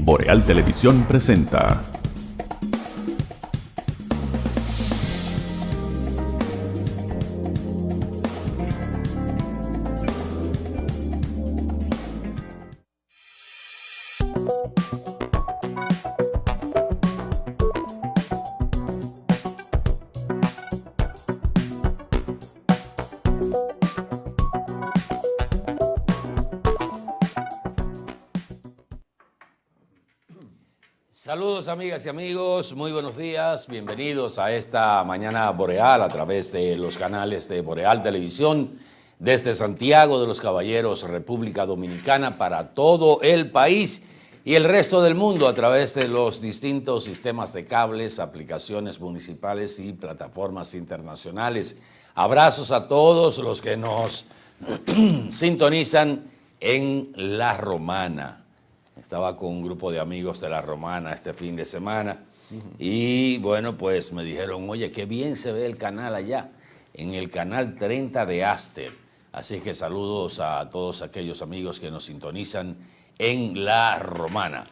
Boreal Televisión presenta. Saludos amigas y amigos, muy buenos días, bienvenidos a esta mañana boreal a través de los canales de Boreal Televisión desde Santiago de los Caballeros, República Dominicana, para todo el país y el resto del mundo a través de los distintos sistemas de cables, aplicaciones municipales y plataformas internacionales. Abrazos a todos los que nos sintonizan en La Romana. Estaba con un grupo de amigos de La Romana este fin de semana y bueno, pues me dijeron, oye, qué bien se ve el canal allá, en el canal 30 de Aster. Así que saludos a todos aquellos amigos que nos sintonizan en La Romana.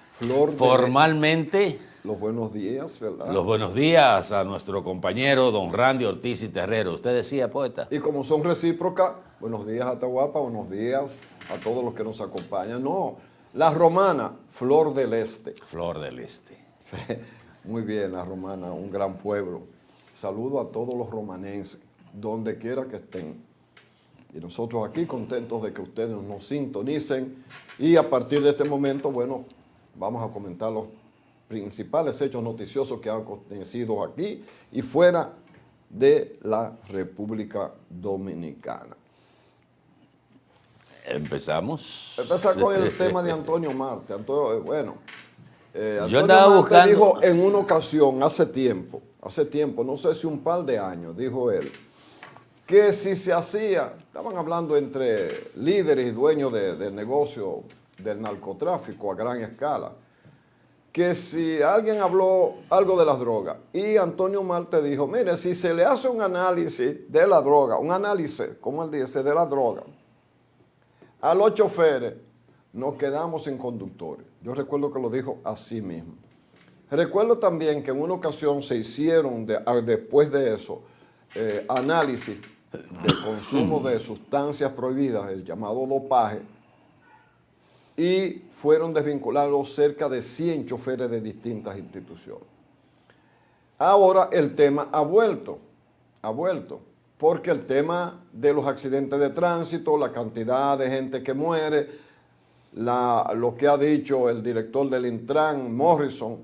Formalmente, los buenos días, ¿verdad? Los buenos días a nuestro compañero don Randy Ortiz y Terrero. ¿Usted decía, poeta? Y como son recíprocas, buenos días a Atahualpa, buenos días a todos los que nos acompañan. No, La Romana, Flor del Este. Flor del Este. Sí, muy bien, La Romana, un gran pueblo. Saludo a todos los romanenses, donde quiera que estén. Y nosotros aquí contentos de que ustedes nos sintonicen. Y a partir de este momento, bueno, vamos a comentar los principales hechos noticiosos que han acontecido aquí y fuera de la República Dominicana. Empezamos. Empezar con el tema de Antonio Marte. Antonio Yo andaba Marte buscando. dijo en una ocasión, hace tiempo, no sé si un par de años, dijo él, que si se hacía, estaban hablando entre líderes y dueños de negocio del narcotráfico a gran escala, que si alguien habló algo de las drogas, y Antonio Marte dijo, mire, si se le hace un análisis de la droga, un análisis, como él dice, de la droga, a los choferes nos quedamos sin conductores. Yo recuerdo que lo dijo así mismo. Recuerdo también que en una ocasión se hicieron, después de eso, análisis de consumo de sustancias prohibidas, el llamado dopaje, y fueron desvinculados cerca de 100 choferes de distintas instituciones. Ahora el tema ha vuelto, porque el tema de los accidentes de tránsito, la cantidad de gente que muere, lo que ha dicho el director del Intran, Morrison,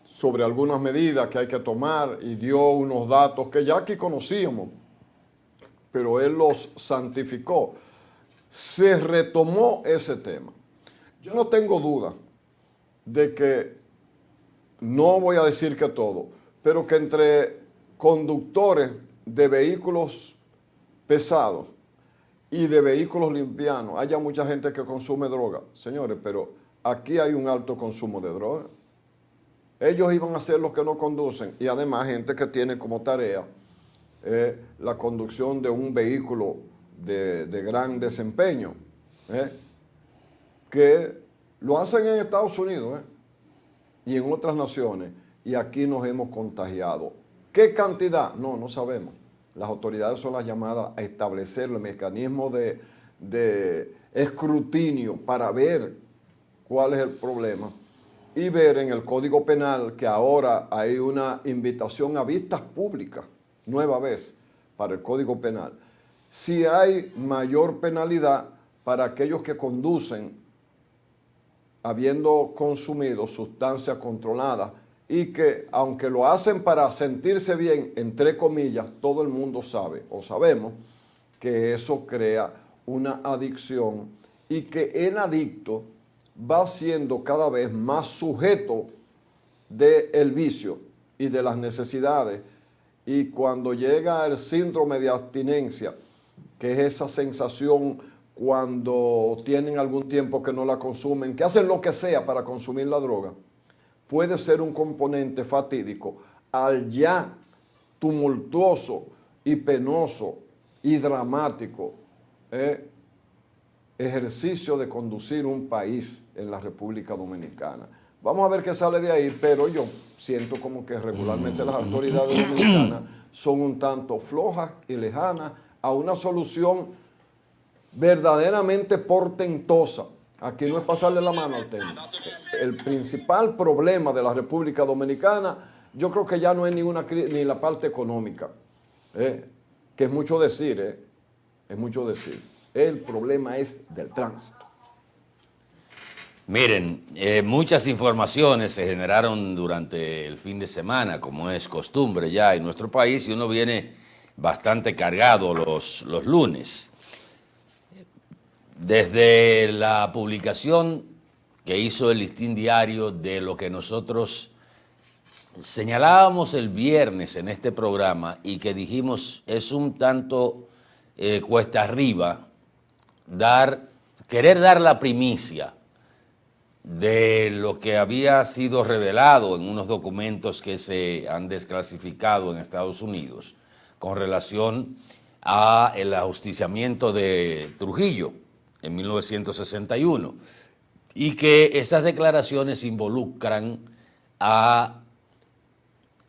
sobre algunas medidas que hay que tomar, y dio unos datos que ya aquí conocíamos, pero él los santificó. Se retomó ese tema. Yo no tengo duda de que, no voy a decir que todo, pero que entre conductores de vehículos pesados y de vehículos limpianos haya mucha gente que consume droga. Señores, pero aquí hay un alto consumo de droga. Ellos iban a ser los que no conducen, y además gente que tiene como tarea la conducción de un vehículo de gran desempeño, que lo hacen en Estados Unidos y en otras naciones, y aquí nos hemos contagiado. ¿Qué cantidad? No sabemos. Las autoridades son las llamadas a establecer el mecanismo de escrutinio para ver cuál es el problema y ver en el Código Penal que ahora hay una invitación a vistas públicas, nueva vez, para el Código Penal. Si hay mayor penalidad para aquellos que conducen habiendo consumido sustancias controladas y que, aunque lo hacen para sentirse bien, entre comillas, todo el mundo sabe o sabemos que eso crea una adicción y que el adicto va siendo cada vez más sujeto del vicio y de las necesidades, y cuando llega el síndrome de abstinencia, que es esa sensación cuando tienen algún tiempo que no la consumen, que hacen lo que sea para consumir la droga, puede ser un componente fatídico al ya tumultuoso y penoso y dramático ejercicio de conducir un país en la República Dominicana. Vamos a ver qué sale de ahí, pero yo siento como que regularmente las autoridades dominicanas son un tanto flojas y lejanas a una solución verdaderamente portentosa. Aquí no es pasarle la mano al tema. El principal problema de la República Dominicana, yo creo que ya no es ni la parte económica, que es mucho decir, es mucho decir. El problema es del tránsito. Miren, muchas informaciones se generaron durante el fin de semana, como es costumbre ya en nuestro país, y uno viene bastante cargado los lunes. Desde la publicación que hizo el Listín Diario de lo que nosotros señalábamos el viernes en este programa y que dijimos es un tanto cuesta arriba querer dar la primicia de lo que había sido revelado en unos documentos que se han desclasificado en Estados Unidos con relación a el ajusticiamiento de Trujillo en 1961 y que esas declaraciones involucran a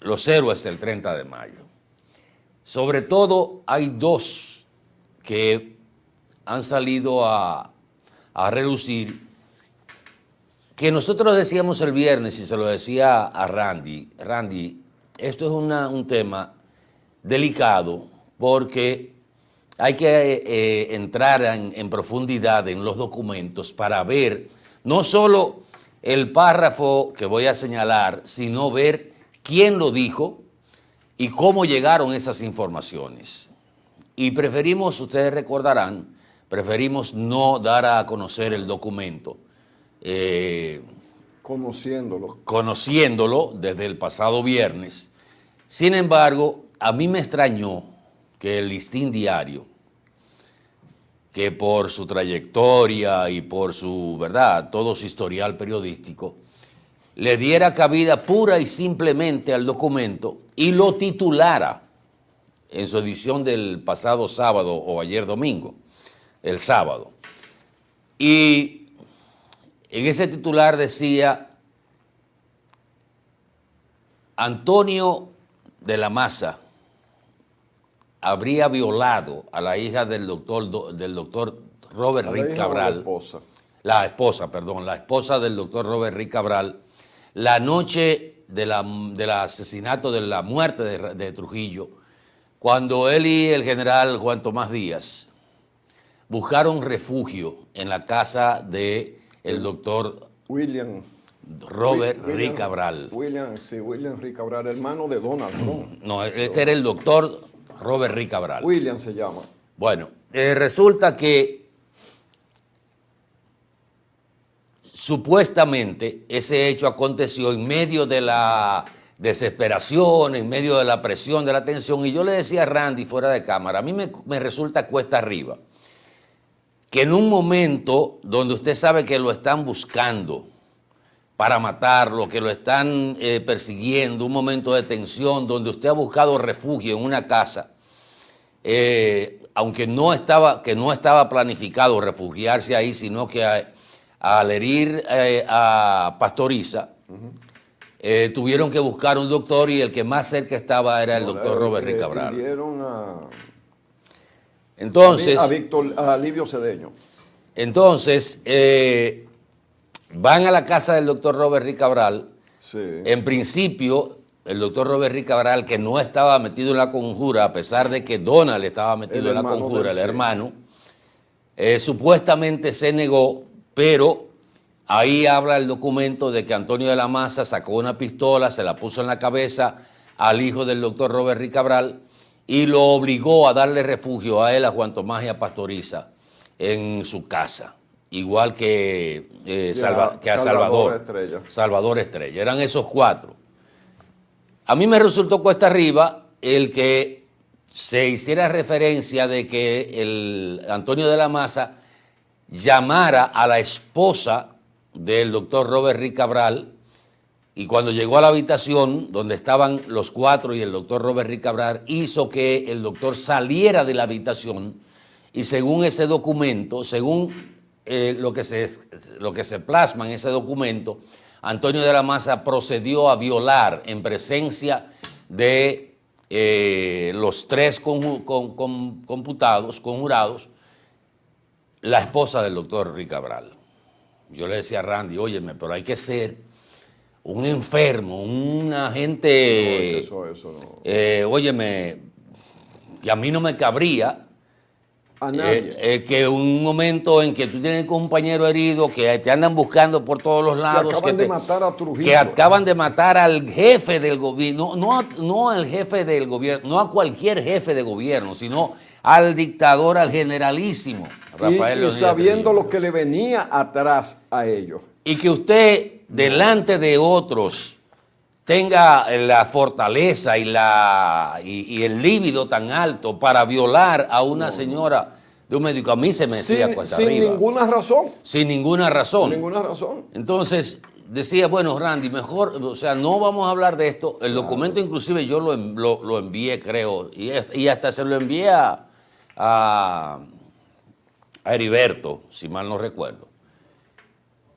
los héroes del 30 de mayo. Sobre todo hay dos que han salido a relucir, que nosotros decíamos el viernes y se lo decía a Randy, esto es un tema delicado porque hay que entrar en profundidad en los documentos para ver no solo el párrafo que voy a señalar, sino ver quién lo dijo y cómo llegaron esas informaciones. Y preferimos, ustedes recordarán, preferimos no dar a conocer el documento. Conociéndolo desde el pasado viernes. Sin embargo, a mí me extrañó que el Listín Diario, que por su trayectoria y por su, ¿verdad?, todo su historial periodístico, le diera cabida pura y simplemente al documento y lo titulara en su edición del pasado sábado o ayer domingo, el sábado. Y en ese titular decía: Antonio de la Maza habría violado a la hija del doctor Robert Rick Cabral. La esposa del doctor Robert Rick Cabral, la noche del asesinato, de la muerte de Trujillo, cuando él y el general Juan Tomás Díaz buscaron refugio en la casa de el doctor Robert Rick Cabral. William Rick Cabral, hermano de Donald Trump. No, este era el doctor Robert Rick Cabral. William se llama. Bueno, resulta que supuestamente ese hecho aconteció en medio de la desesperación, en medio de la presión, de la tensión, y yo le decía a Randy fuera de cámara, a mí me resulta cuesta arriba que en un momento donde usted sabe que lo están buscando para matarlo, que lo están persiguiendo, un momento de tensión, donde usted ha buscado refugio en una casa, aunque no estaba planificado refugiarse ahí, sino que al herir a Pastoriza, tuvieron que buscar un doctor y el que más cerca estaba era el doctor Robert Rick Cabral. Entonces, a Livio Cedeño. Entonces, van a la casa del doctor Robert Rick Cabral. Sí. En principio, el doctor Robert Rick Cabral, que no estaba metido en la conjura, a pesar de que Donald estaba metido en la conjura, el hermano, supuestamente se negó, pero ahí habla el documento de que Antonio de la Maza sacó una pistola, se la puso en la cabeza al hijo del doctor Robert Rick Cabral y lo obligó a darle refugio a él, a Juan Tomás y a Pastoriza en su casa, igual que a Salvador Estrella. Eran esos cuatro. A mí me resultó cuesta arriba el que se hiciera referencia de que el Antonio de la Maza llamara a la esposa del doctor Robert Rick Cabral, y cuando llegó a la habitación donde estaban los cuatro y el doctor Robert Rick Cabral, hizo que el doctor saliera de la habitación y según ese documento, según lo que se plasma en ese documento, Antonio de la Maza procedió a violar en presencia de los tres conjurados, la esposa del doctor Rick Cabral. Yo le decía a Randy, óyeme, pero hay que ser un enfermo, una gente, no. Óyeme, que a mí no me cabría A nadie. que un momento en que tú tienes un compañero herido, que te andan buscando por todos los lados, acaban de matar a Trujillo. que acaban de matar al jefe del gobierno, no al jefe del gobierno, no a cualquier jefe de gobierno, sino al dictador, al generalísimo, Rafael y Leónidas sabiendo Trujillo. lo que le venía atrás a ellos. Y que usted, delante de otros, tenga la fortaleza y el líbido tan alto para violar a una señora de un médico. A mí se me decía cuesta Sin arriba. ninguna razón. Sin ninguna razón. Sin ninguna razón. Entonces, decía, bueno, Randy, mejor, o sea, no vamos a hablar de esto. El documento inclusive yo lo envié, creo, y hasta se lo envié a Heriberto, si mal no recuerdo.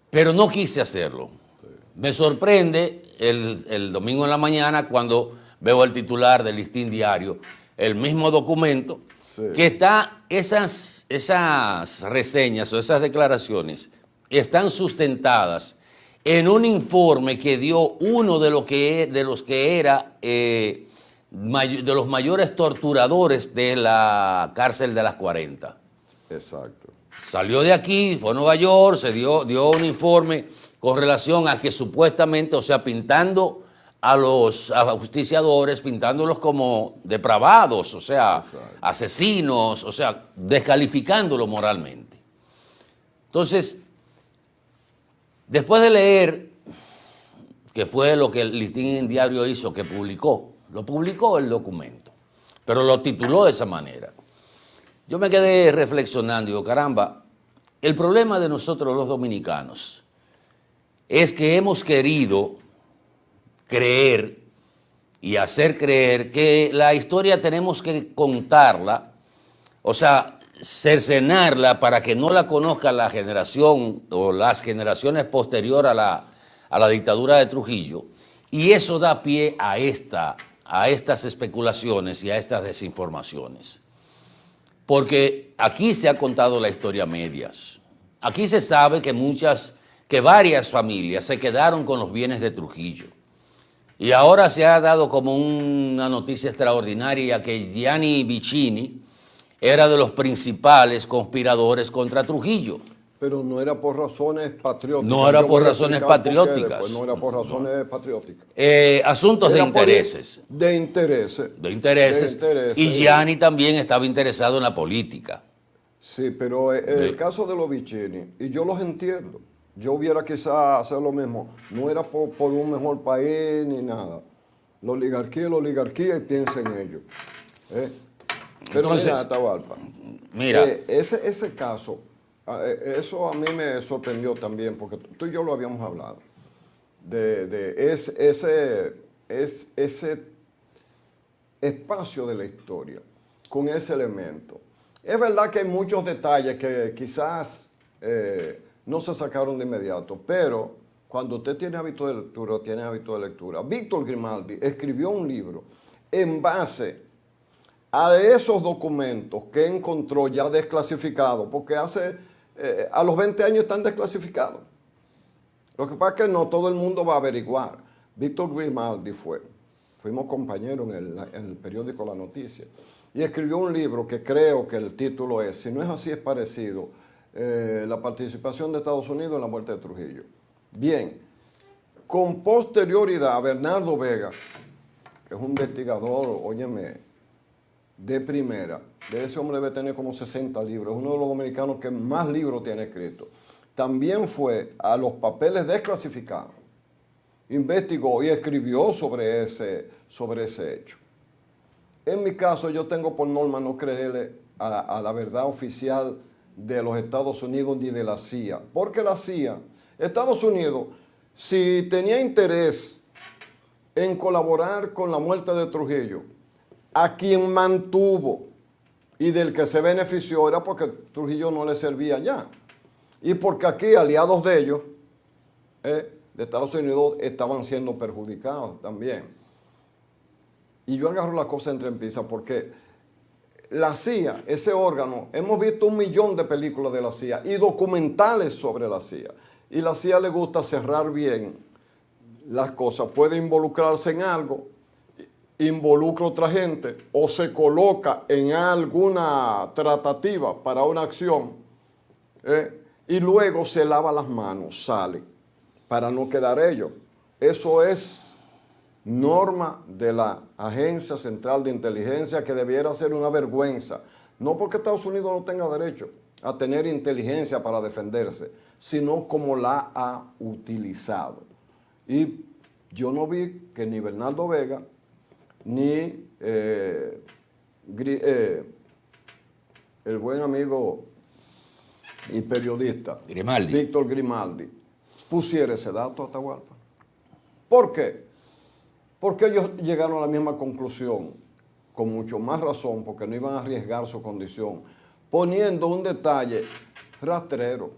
Pero no quise hacerlo. Me sorprende el domingo en la mañana cuando veo el titular del Listín Diario, el mismo documento, que está, esas reseñas o esas declaraciones están sustentadas en un informe que dio uno de los que era de los mayores torturadores de la cárcel de las 40. Exacto. Salió de aquí, fue a Nueva York, dio un informe con relación a que supuestamente, o sea, pintando a los ajusticiadores, pintándolos como depravados, o sea, asesinos, o sea, descalificándolos moralmente. Entonces, después de leer, que fue lo que el Listín Diario hizo, que lo publicó el documento, pero lo tituló de esa manera. Yo me quedé reflexionando y digo, caramba, el problema de nosotros los dominicanos es que hemos querido creer y hacer creer que la historia tenemos que contarla, o sea, cercenarla para que no la conozca la generación o las generaciones posteriores a la dictadura de Trujillo, y eso da pie a estas especulaciones y a estas desinformaciones. Porque aquí se ha contado la historia a medias. Aquí se sabe que varias familias se quedaron con los bienes de Trujillo. Y ahora se ha dado como una noticia extraordinaria que Gianni Vicini era de los principales conspiradores contra Trujillo. Pero no era por razones patrióticas. No era por razones patrióticas. No era por razones patrióticas. Asuntos de intereses. De intereses. De intereses. Y Gianni también estaba interesado en la política. Sí, pero el caso de los Vicini, y yo los entiendo. Yo hubiera quizás hacer lo mismo. No era por un mejor país ni nada. La oligarquía y piensa en ello. Pero entonces, mira, Atahualpa, mira, ese caso, eso a mí me sorprendió también, porque tú y yo lo habíamos hablado, de ese espacio de la historia, con ese elemento. Es verdad que hay muchos detalles que quizás no se sacaron de inmediato, pero cuando usted tiene hábito de lectura, Víctor Grimaldi escribió un libro en base a esos documentos que encontró ya desclasificados, porque a los 20 años están desclasificados. Lo que pasa es que no todo el mundo va a averiguar. Víctor Grimaldi fuimos compañeros en el periódico La Noticia, y escribió un libro que creo que el título es, si no es así es parecido, la participación de Estados Unidos en la muerte de Trujillo. Bien, con posterioridad, Bernardo Vega, que es un investigador, óyeme, de primera, de ese hombre debe tener como 60 libros, es uno de los dominicanos que más libros tiene escrito. También fue a los papeles desclasificados, investigó y escribió sobre ese hecho. En mi caso, yo tengo por norma no creerle a la verdad oficial de los Estados Unidos ni de la CIA, porque la CIA, Estados Unidos, si tenía interés en colaborar con la muerte de Trujillo, a quien mantuvo y del que se benefició era porque Trujillo no le servía ya. y porque aquí aliados de ellos, de Estados Unidos, estaban siendo perjudicados también. Y yo agarro la cosa entre pinzas porque la CIA, ese órgano, hemos visto 1 millón de películas de la CIA y documentales sobre la CIA. Y la CIA le gusta cerrar bien las cosas. Puede involucrarse en algo, involucra a otra gente o se coloca en alguna tratativa para una acción y luego se lava las manos, sale, para no quedar ellos. Eso es norma de la Agencia Central de Inteligencia, que debiera ser una vergüenza. No porque Estados Unidos no tenga derecho a tener inteligencia para defenderse, sino como la ha utilizado. Y yo no vi que ni Bernardo Vega, ni el buen amigo y periodista Grimaldi. Víctor Grimaldi pusiera ese dato a Atahualpa. ¿Por qué? Porque ellos llegaron a la misma conclusión, con mucho más razón, porque no iban a arriesgar su condición, poniendo un detalle rastrero,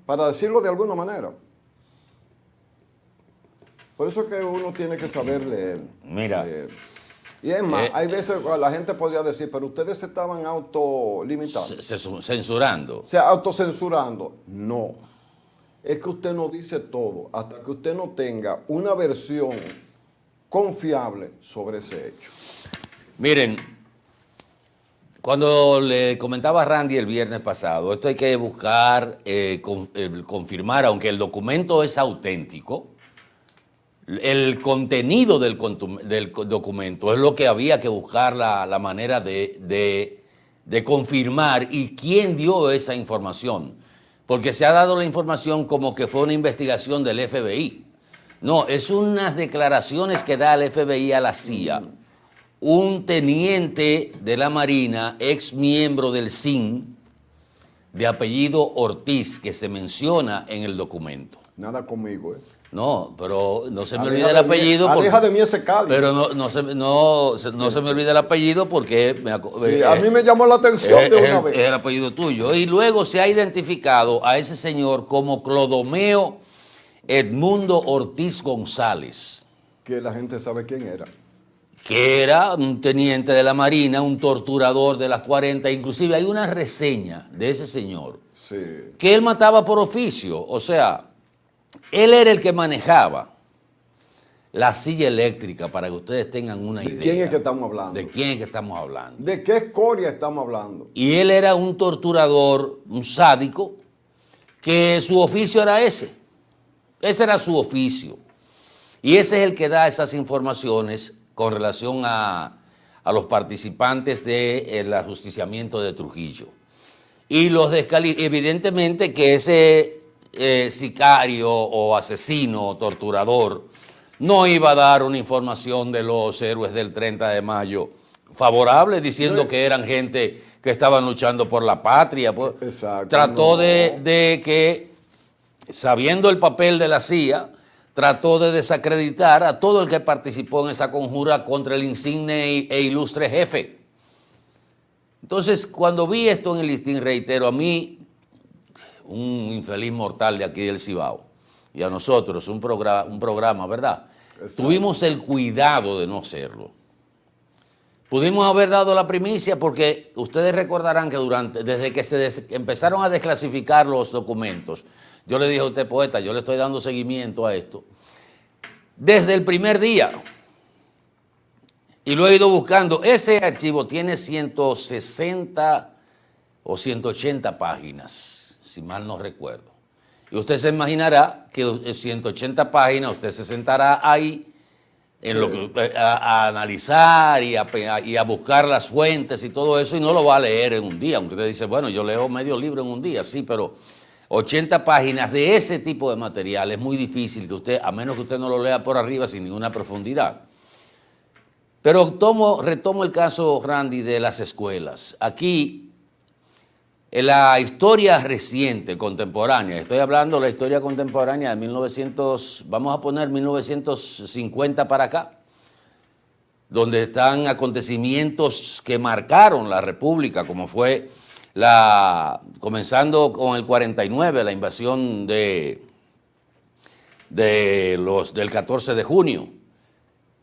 para decirlo de alguna manera. Por eso es que uno tiene que saber leer. Mira. Leer. Y es más, hay veces la gente podría decir, pero ustedes se estaban autolimitando. Censurando. O sea, autocensurando. No. Es que usted no dice todo hasta que usted no tenga una versión confiable sobre ese hecho. Miren, cuando le comentaba a Randy el viernes pasado, esto hay que buscar, confirmar, aunque el documento es auténtico, el contenido del documento es lo que había que buscar la manera de confirmar y quién dio esa información. Porque se ha dado la información como que fue una investigación del FBI. No, es unas declaraciones que da el FBI a la CIA. Un teniente de la Marina, ex miembro del CIN, de apellido Ortiz, que se menciona en el documento. Nada conmigo, No, pero no se me olvida el apellido. Aleja de mí ese cáliz. Pero no se me olvida el apellido porque sí, a mí me llamó la atención de una vez. Es el apellido tuyo. Y luego se ha identificado a ese señor como Clodomeo Edmundo Ortiz González. Que la gente sabe quién era. Que era un teniente de la Marina, un torturador de las 40. Inclusive hay una reseña de ese señor. Sí. Que él mataba por oficio. O sea, él era el que manejaba la silla eléctrica, para que ustedes tengan una idea. ¿De quién es que estamos hablando? ¿De quién es que estamos hablando? ¿De qué escoria estamos hablando? Y él era un torturador, un sádico, que su oficio era ese. Ese era su oficio. Y ese es el que da esas informaciones con relación a los participantes del ajusticiamiento de Trujillo. Y evidentemente que ese sicario o asesino o torturador no iba a dar una información de los héroes del 30 de mayo favorable, diciendo que eran gente que estaban luchando por la patria. Exacto. Trató de que, sabiendo el papel de la CIA, trató de desacreditar a todo el que participó en esa conjura contra el insigne e ilustre jefe. Entonces, cuando vi esto en el listín, reitero, a mí, un infeliz mortal de aquí del Cibao, y a nosotros, un programa, ¿verdad? Exacto. Tuvimos el cuidado de no hacerlo. Pudimos haber dado la primicia porque ustedes recordarán que desde que empezaron a desclasificar los documentos, yo le dije a usted, poeta, yo le estoy dando seguimiento a esto, desde el primer día, y lo he ido buscando. Ese archivo tiene 160 o 180 páginas, si mal no recuerdo. Y usted se imaginará que 180 páginas, usted se sentará ahí en lo que, a analizar y a buscar las fuentes y todo eso, y no lo va a leer en un día. Aunque usted dice, bueno, yo leo medio libro en un día, sí, pero 80 páginas de ese tipo de material es muy difícil que usted, a menos que usted no lo lea por arriba sin ninguna profundidad. Pero retomo el caso, Randy, de las escuelas. Aquí, en la historia reciente, contemporánea, estoy hablando de la historia contemporánea de 1900, vamos a poner 1950 para acá, donde están acontecimientos que marcaron la República, como fue comenzando con el 49, la invasión del 14 de junio,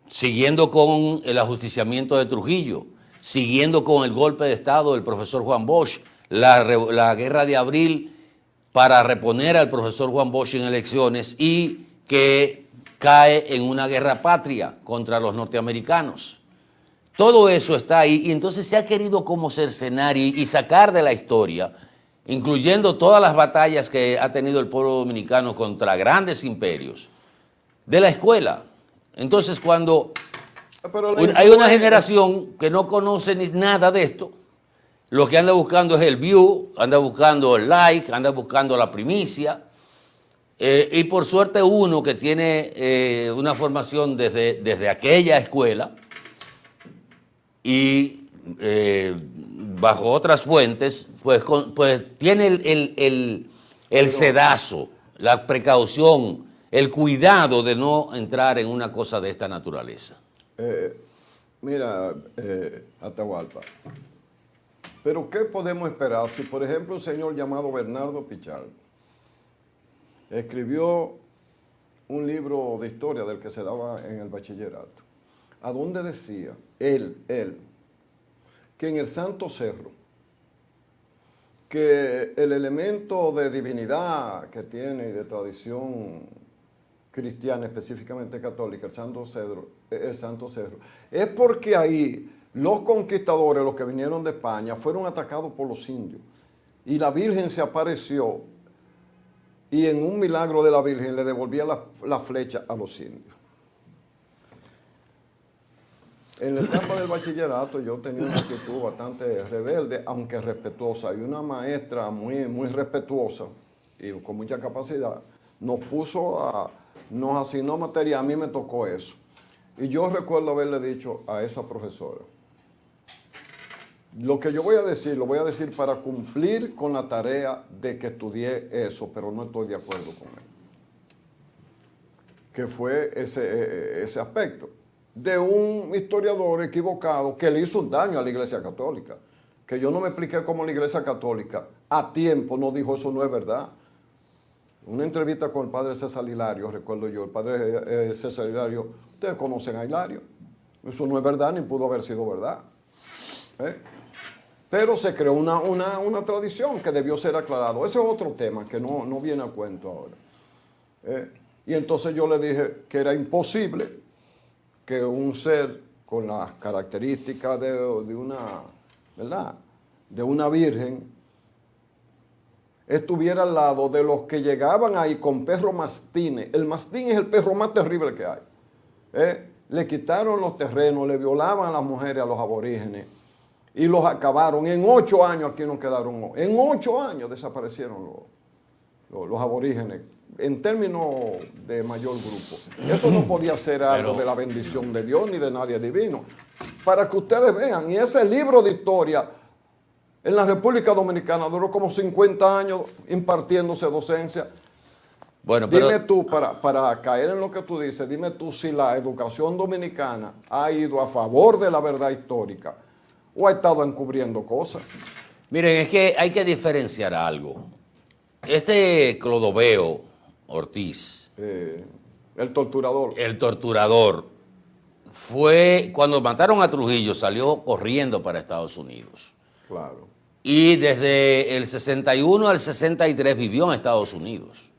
siguiendo con el ajusticiamiento de Trujillo, siguiendo con el golpe de Estado del profesor Juan Bosch, la guerra de abril para reponer al profesor Juan Bosch en elecciones y que cae en una guerra patria contra los norteamericanos. Todo eso está ahí y entonces se ha querido como cercenar y sacar de la historia, incluyendo todas las batallas que ha tenido el pueblo dominicano contra grandes imperios, de la escuela. Entonces cuando hay una generación que no conoce ni nada de esto, lo que anda buscando es el view, anda buscando el like, anda buscando la primicia. Y por suerte uno que tiene una formación desde aquella escuela y bajo otras fuentes, pues tiene el sedazo, la precaución, el cuidado de no entrar en una cosa de esta naturaleza. Mira, Atahualpa, pero ¿qué podemos esperar si, por ejemplo, un señor llamado Bernardo Pichardo escribió un libro de historia del que se daba en el bachillerato, a donde decía él, que en el Santo Cerro, que el elemento de divinidad que tiene y de tradición cristiana, específicamente católica, el Santo Cerro, es porque ahí los conquistadores, los que vinieron de España, fueron atacados por los indios y la Virgen se apareció y en un milagro de la Virgen le devolvía la flecha a los indios. En la etapa del bachillerato yo tenía una actitud bastante rebelde, aunque respetuosa, y una maestra muy, muy respetuosa y con mucha capacidad nos asignó materia, a mí me tocó eso. Y yo recuerdo haberle dicho a esa profesora, lo que yo voy a decir, lo voy a decir para cumplir con la tarea de que estudié eso, pero no estoy de acuerdo con él. Que fue ese aspecto de un historiador equivocado que le hizo un daño a la Iglesia Católica. Que yo no me expliqué cómo la Iglesia Católica a tiempo no dijo eso no es verdad. Una entrevista con el padre César Hilario, recuerdo yo, el padre César Hilario, ustedes conocen a Hilario, eso no es verdad ni pudo haber sido verdad. Pero se creó una tradición que debió ser aclarado. Ese es otro tema que no viene a cuento ahora. Y entonces yo le dije que era imposible que un ser con las características de una, ¿verdad?, de una virgen, estuviera al lado de los que llegaban ahí con perros mastines. El mastín es el perro más terrible que hay. Le quitaron los terrenos, le violaban a las mujeres, a los aborígenes, y los acabaron. En 8 años aquí no quedaron. En 8 años desaparecieron los aborígenes, en términos de mayor grupo. Eso no podía ser algo de la bendición de Dios ni de nadie divino. Para que ustedes vean, y ese libro de historia en la República Dominicana duró como 50 años impartiéndose docencia. Bueno, pero dime tú, para caer en lo que tú dices, dime tú si la educación dominicana ha ido a favor de la verdad histórica o ha estado encubriendo cosas. Miren, es que hay que diferenciar algo. Este Clodoveo Ortiz, el torturador, fue, cuando mataron a Trujillo, salió corriendo para Estados Unidos. Claro. Y desde el 61 al 63 vivió en Estados Unidos.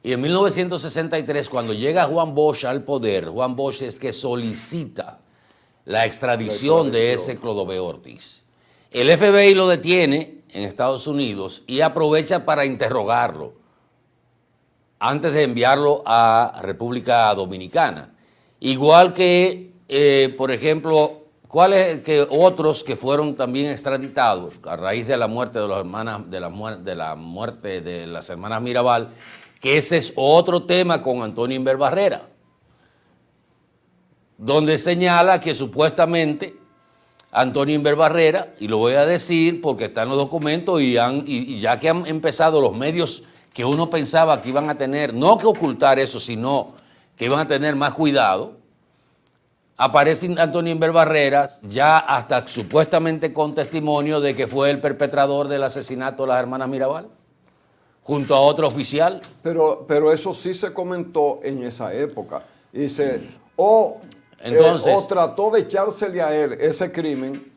Y en 1963, cuando llega Juan Bosch al poder, Juan Bosch es que solicita la extradición de ese Clodoveo Ortiz. El FBI lo detiene en Estados Unidos y aprovecha para interrogarlo antes de enviarlo a República Dominicana. Igual que, por ejemplo, que otros que fueron también extraditados a raíz de la muerte de las hermanas, de la muerte de las hermanas Mirabal, que ese es otro tema con Antonio Inver Barrera, donde señala que supuestamente Antonio Inver Barrera, y lo voy a decir porque está en los documentos y ya que han empezado los medios que uno pensaba que iban a tener, no que ocultar eso, sino que iban a tener más cuidado, aparece Antonio Inver Barreras, ya hasta supuestamente con testimonio de que fue el perpetrador del asesinato de las hermanas Mirabal, junto a otro oficial. Pero eso sí se comentó en esa época. Y Entonces, o trató de echársele a él ese crimen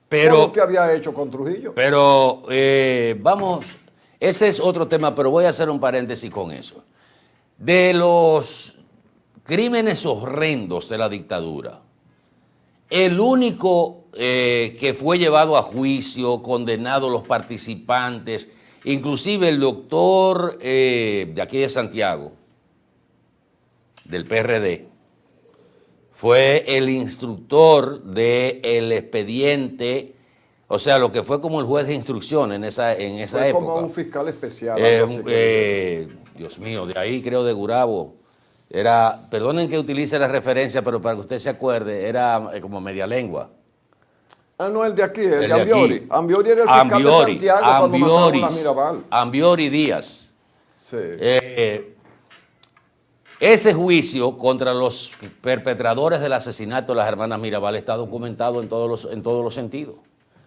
pero, por lo que había hecho con Trujillo. Pero vamos, ese es otro tema, pero voy a hacer un paréntesis con eso. De los crímenes horrendos de la dictadura, el único que fue llevado a juicio, condenado los participantes, inclusive el doctor de aquí de Santiago, del PRD, fue el instructor del expediente, o sea, lo que fue como el juez de instrucción en esa Fue época. como un fiscal especial. Algo así Dios mío, de ahí creo de Gurabo. Era, perdonen que utilice la referencia, pero para que usted se acuerde, era como media lengua. No, el de aquí, el de de Ambiori. aquí. Ambiori era el fiscal de Santiago cuando mataron a la Mirabal. Ambiori Díaz. Sí. Ese juicio contra los perpetradores del asesinato de las hermanas Mirabal está documentado en todos los sentidos.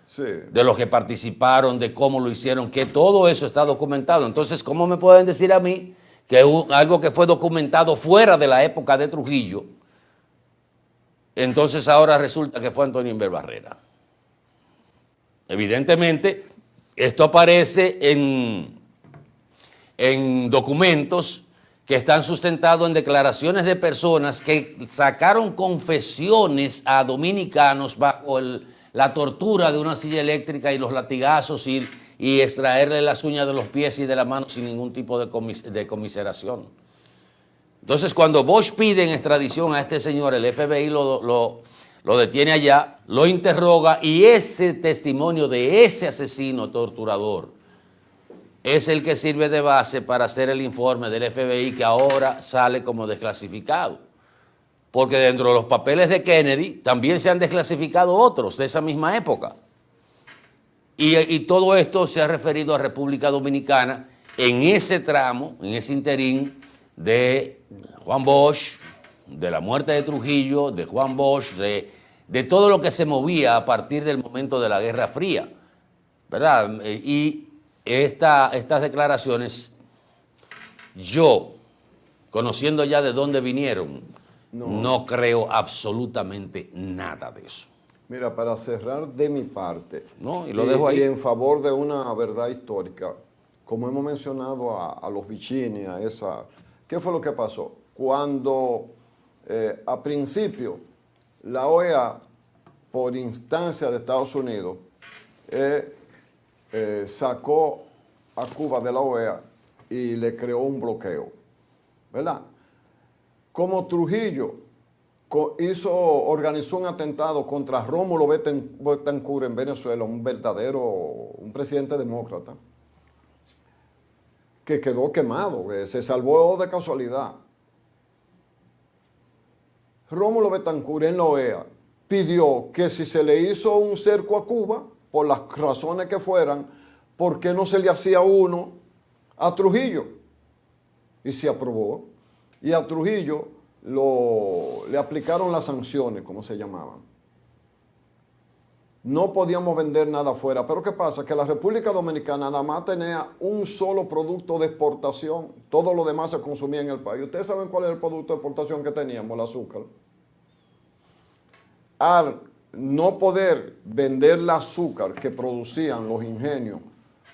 Sí. De los que participaron, de cómo lo hicieron, que todo eso está documentado. Entonces, ¿cómo me pueden decir a mí que algo que fue documentado fuera de la época de Trujillo, entonces ahora resulta que fue Antonio Inver Barrera? Evidentemente, esto aparece en documentos que están sustentados en declaraciones de personas que sacaron confesiones a dominicanos bajo la tortura de una silla eléctrica y los latigazos y extraerle las uñas de los pies y de la mano sin ningún tipo de comiseración. Entonces, cuando Bosch pide en extradición a este señor, el FBI lo detiene allá, lo interroga y ese testimonio de ese asesino torturador es el que sirve de base para hacer el informe del FBI que ahora sale como desclasificado. Porque dentro de los papeles de Kennedy también se han desclasificado otros de esa misma época. Y todo esto se ha referido a República Dominicana en ese tramo, en ese interín de Juan Bosch, de la muerte de Trujillo, de Juan Bosch, de todo lo que se movía a partir del momento de la Guerra Fría, ¿verdad? Y estas declaraciones, yo, conociendo ya de dónde vinieron, no creo absolutamente nada de eso. Mira, para cerrar de mi parte, No, y lo dejo ahí. Y en favor de una verdad histórica, como hemos mencionado a los Vicini, ¿qué fue lo que pasó? Cuando a principio la OEA, por instancia de Estados Unidos, sacó a Cuba de la OEA y le creó un bloqueo, ¿verdad? Como Trujillo organizó un atentado contra Rómulo Betancourt en Venezuela, un presidente demócrata, que quedó quemado, que se salvó de casualidad. Rómulo Betancourt en la OEA pidió que si se le hizo un cerco a Cuba, por las razones que fueran, ¿por qué no se le hacía uno a Trujillo? Y se aprobó. Y a Trujillo le aplicaron las sanciones, como se llamaban. No podíamos vender nada afuera. Pero ¿qué pasa? Que la República Dominicana nada más tenía un solo producto de exportación. Todo lo demás se consumía en el país. ¿Ustedes saben cuál es el producto de exportación que teníamos? El azúcar. Al no poder vender el azúcar que producían los ingenios,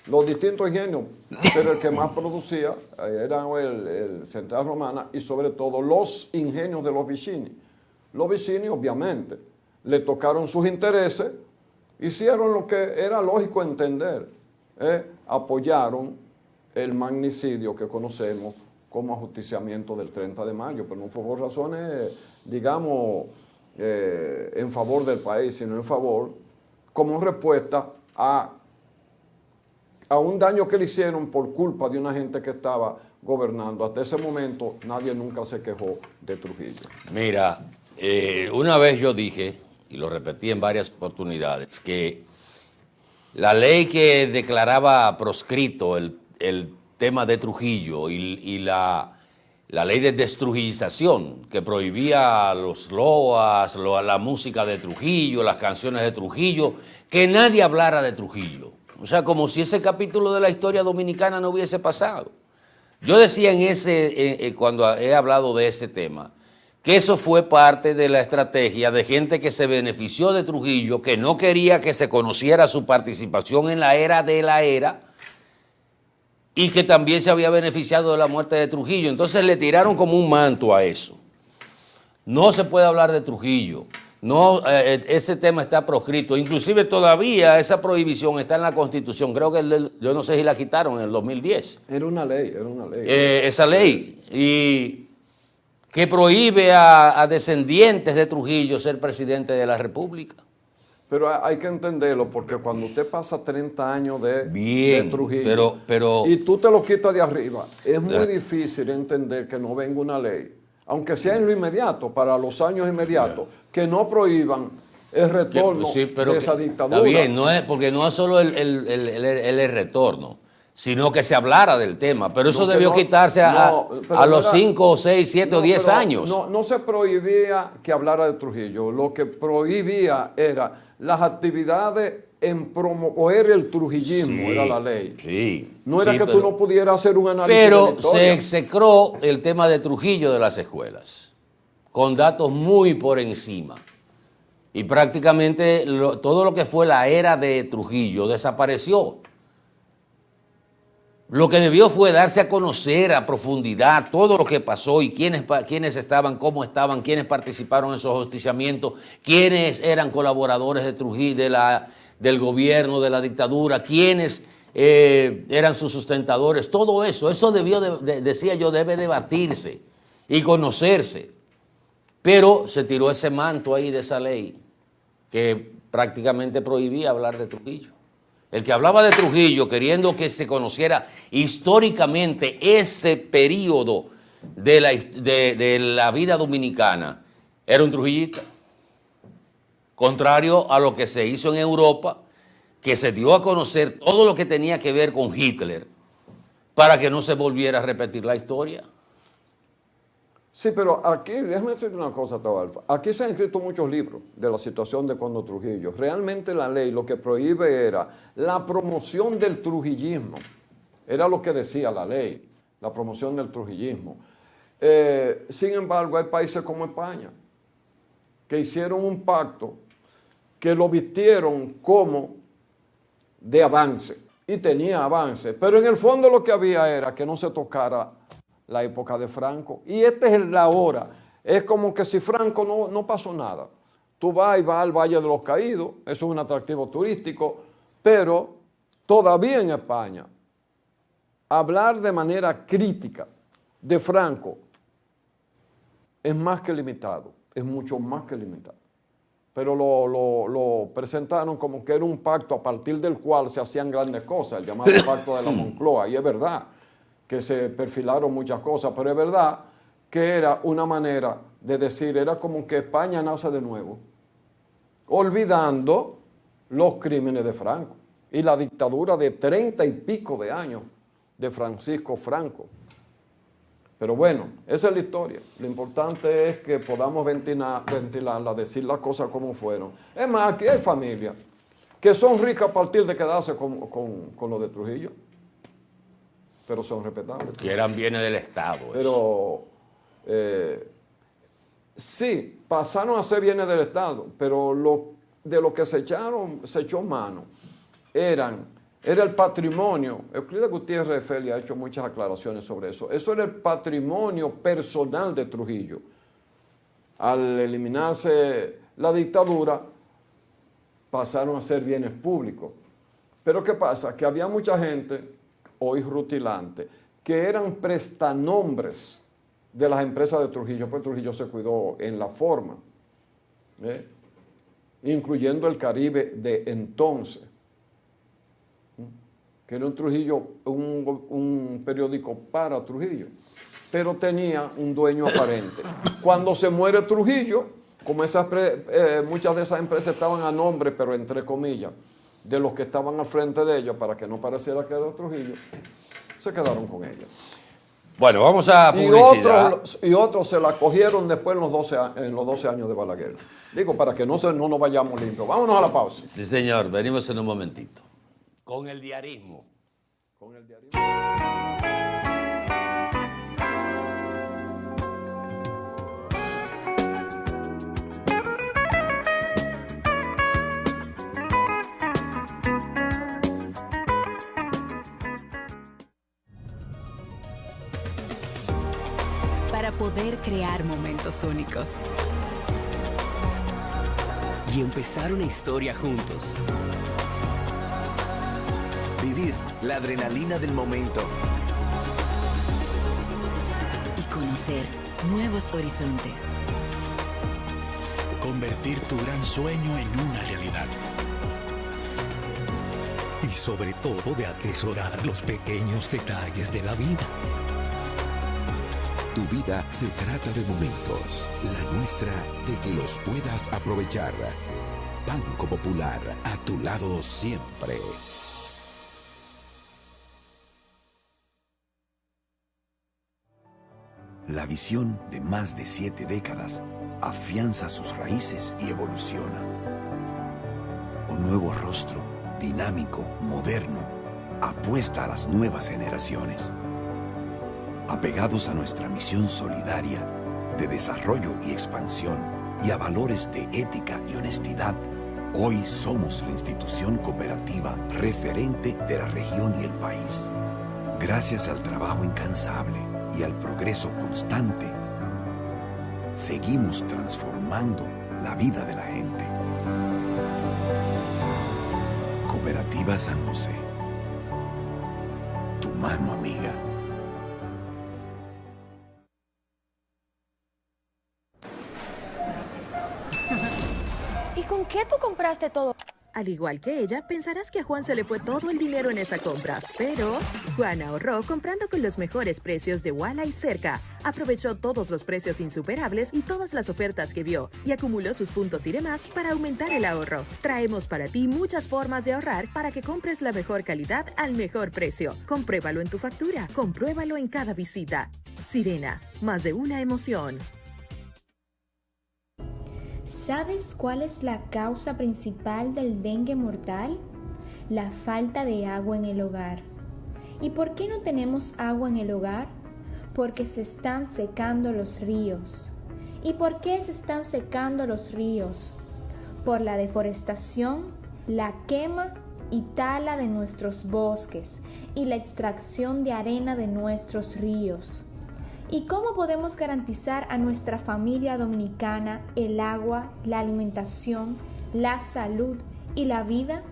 los distintos ingenios, pero el que más producía era el Central Romana y sobre todo los ingenios de los Vicini. Los Vicini, obviamente, le tocaron sus intereses, hicieron lo que era lógico entender, apoyaron el magnicidio que conocemos como ajusticiamiento del 30 de mayo, pero no fue por razones, digamos, en favor del país, sino en favor, como respuesta a un daño que le hicieron por culpa de una gente que estaba gobernando. Hasta ese momento nadie nunca se quejó de Trujillo. Mira, una vez yo dije, y lo repetí en varias oportunidades, que la ley que declaraba proscrito el tema de Trujillo y la la ley de destrujización, que prohibía los loas, la música de Trujillo, las canciones de Trujillo, que nadie hablara de Trujillo. O sea, como si ese capítulo de la historia dominicana no hubiese pasado. Yo decía cuando he hablado de ese tema, que eso fue parte de la estrategia de gente que se benefició de Trujillo, que no quería que se conociera su participación en la era de la era, y que también se había beneficiado de la muerte de Trujillo. Entonces le tiraron como un manto a eso. No se puede hablar de Trujillo. No, ese tema está proscrito. Inclusive todavía esa prohibición está en la Constitución. Creo que yo no sé si la quitaron en el 2010. Era una ley. Esa ley. Y que prohíbe a descendientes de Trujillo ser presidente de la República. Pero hay que entenderlo, porque cuando usted pasa 30 años de Trujillo pero y tú te lo quitas de arriba, es muy difícil entender que no venga una ley, aunque sea en lo inmediato, para los años inmediatos, que no prohíban el retorno de esa dictadura. Está bien, porque no es solo el retorno, sino que se hablara del tema. Pero eso debió quitarse a los 5, 6, 7 o 10 años. No se prohibía que hablara de Trujillo. Lo que prohibía era las actividades en promover el trujillismo, era la ley. Sí. No era que tú no pudieras hacer un análisis de la Pero historia. se execró el tema de Trujillo de las escuelas, con datos muy por encima. Y prácticamente todo lo que fue la era de Trujillo desapareció. Lo que debió fue darse a conocer a profundidad todo lo que pasó y quiénes estaban, cómo estaban, quiénes participaron en esos justiciamientos, quiénes eran colaboradores de Trujillo, del gobierno, de la dictadura, quiénes eran sus sustentadores. Todo eso debió, decía yo, debe debatirse y conocerse. Pero se tiró ese manto ahí de esa ley que prácticamente prohibía hablar de Trujillo. El que hablaba de Trujillo queriendo que se conociera históricamente ese periodo de la vida dominicana era un trujillista. Contrario a lo que se hizo en Europa, que se dio a conocer todo lo que tenía que ver con Hitler para que no se volviera a repetir la historia. Sí, pero aquí, déjame decir una cosa, Atahualpa. Aquí se han escrito muchos libros de la situación de cuando Trujillo. Realmente la ley lo que prohíbe era la promoción del trujillismo. Era lo que decía la ley, la promoción del trujillismo. Sin embargo, hay países como España que hicieron un pacto que lo vistieron como de avance. Y tenía avance. Pero en el fondo lo que había era que no se tocara la época de Franco. Y esta es la hora. Es como que si Franco no pasó nada. Tú vas al Valle de los Caídos, eso es un atractivo turístico, pero todavía en España, hablar de manera crítica de Franco es más que limitado, es mucho más que limitado. Pero lo presentaron como que era un pacto a partir del cual se hacían grandes cosas, el llamado Pacto de la Moncloa, y es verdad que se perfilaron muchas cosas, pero es verdad que era una manera de decir, era como que España nace de nuevo, olvidando los crímenes de Franco y la dictadura de 30 y pico de años de Francisco Franco. Pero bueno, esa es la historia. Lo importante es que podamos ventilarla, decir las cosas como fueron. Es más, aquí hay familias que son ricas a partir de quedarse con lo de Trujillo, pero son respetables. Que eran bienes del Estado. Pero sí, pasaron a ser bienes del Estado, pero de lo que se echó mano era el patrimonio. Euclides Gutiérrez Feli ha hecho muchas aclaraciones sobre eso. Eso era el patrimonio personal de Trujillo. Al eliminarse la dictadura, pasaron a ser bienes públicos. Pero ¿qué pasa? Que había mucha gente, hoy rutilante, que eran prestanombres de las empresas de Trujillo, pues Trujillo se cuidó en la forma, incluyendo el Caribe de entonces, que era un Trujillo, un periódico para Trujillo, pero tenía un dueño aparente. Cuando se muere Trujillo, como muchas de esas empresas estaban a nombre, pero entre comillas, de los que estaban al frente de ellos, para que no pareciera que era Trujillo, se quedaron con ella. Bueno, vamos a publicidad. Y otros se la cogieron después en los 12 años de Balaguer. Digo, para que no nos vayamos limpios. Vámonos a la pausa. Sí, señor, venimos en un momentito. Con el diarismo. Para poder crear momentos únicos y empezar una historia juntos. Vivir la adrenalina del momento y conocer nuevos horizontes. Convertir tu gran sueño en una realidad. Y sobre todo de atesorar los pequeños detalles de la vida. Tu vida se trata de momentos, la nuestra de que los puedas aprovechar. Banco Popular, a tu lado siempre. La visión de más de 7 décadas afianza sus raíces y evoluciona. Un nuevo rostro, dinámico, moderno, apuesta a las nuevas generaciones. Apegados a nuestra misión solidaria de desarrollo y expansión y a valores de ética y honestidad, hoy somos la institución cooperativa referente de la región y el país. Gracias al trabajo incansable y al progreso constante, seguimos transformando la vida de la gente. Cooperativa San José, tu mano amiga. ¿Y con qué tú compraste todo? Al igual que ella, pensarás que a Juan se le fue todo el dinero en esa compra, pero Juan ahorró comprando con los mejores precios de Walla y Cerca. Aprovechó todos los precios insuperables y todas las ofertas que vio y acumuló sus puntos y demás para aumentar el ahorro. Traemos para ti muchas formas de ahorrar para que compres la mejor calidad al mejor precio. Compruébalo en tu factura, compruébalo en cada visita. Sirena, más de una emoción. ¿Sabes cuál es la causa principal del dengue mortal? La falta de agua en el hogar. ¿Y por qué no tenemos agua en el hogar? Porque se están secando los ríos. ¿Y por qué se están secando los ríos? Por la deforestación, la quema y tala de nuestros bosques y la extracción de arena de nuestros ríos. ¿Y cómo podemos garantizar a nuestra familia dominicana el agua, la alimentación, la salud y la vida?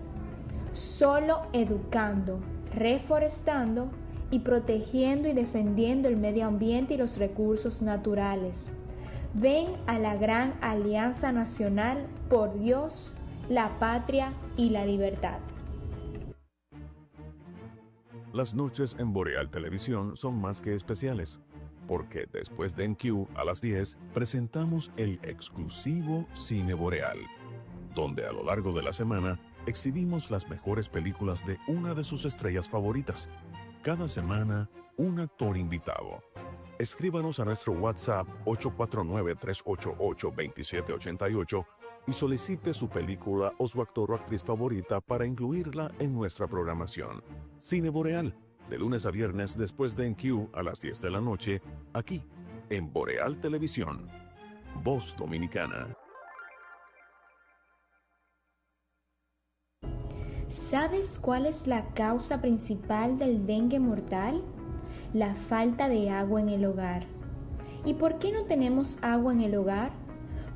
Solo educando, reforestando y protegiendo y defendiendo el medio ambiente y los recursos naturales. Ven a la gran Alianza Nacional por Dios, la patria y la libertad. Las noches en Boreal Televisión son más que especiales, porque después de EnQ a las 10 presentamos el exclusivo Cine Boreal, donde a lo largo de la semana exhibimos las mejores películas de una de sus estrellas favoritas. Cada semana, un actor invitado. Escríbanos a nuestro WhatsApp 849-388-2788 y solicite su película o su actor o actriz favorita para incluirla en nuestra programación. Cine Boreal, de lunes a viernes después de EnQ a las 10 de la noche, aquí, en Boreal Televisión. Voz Dominicana. ¿Sabes cuál es la causa principal del dengue mortal? La falta de agua en el hogar. ¿Y por qué no tenemos agua en el hogar?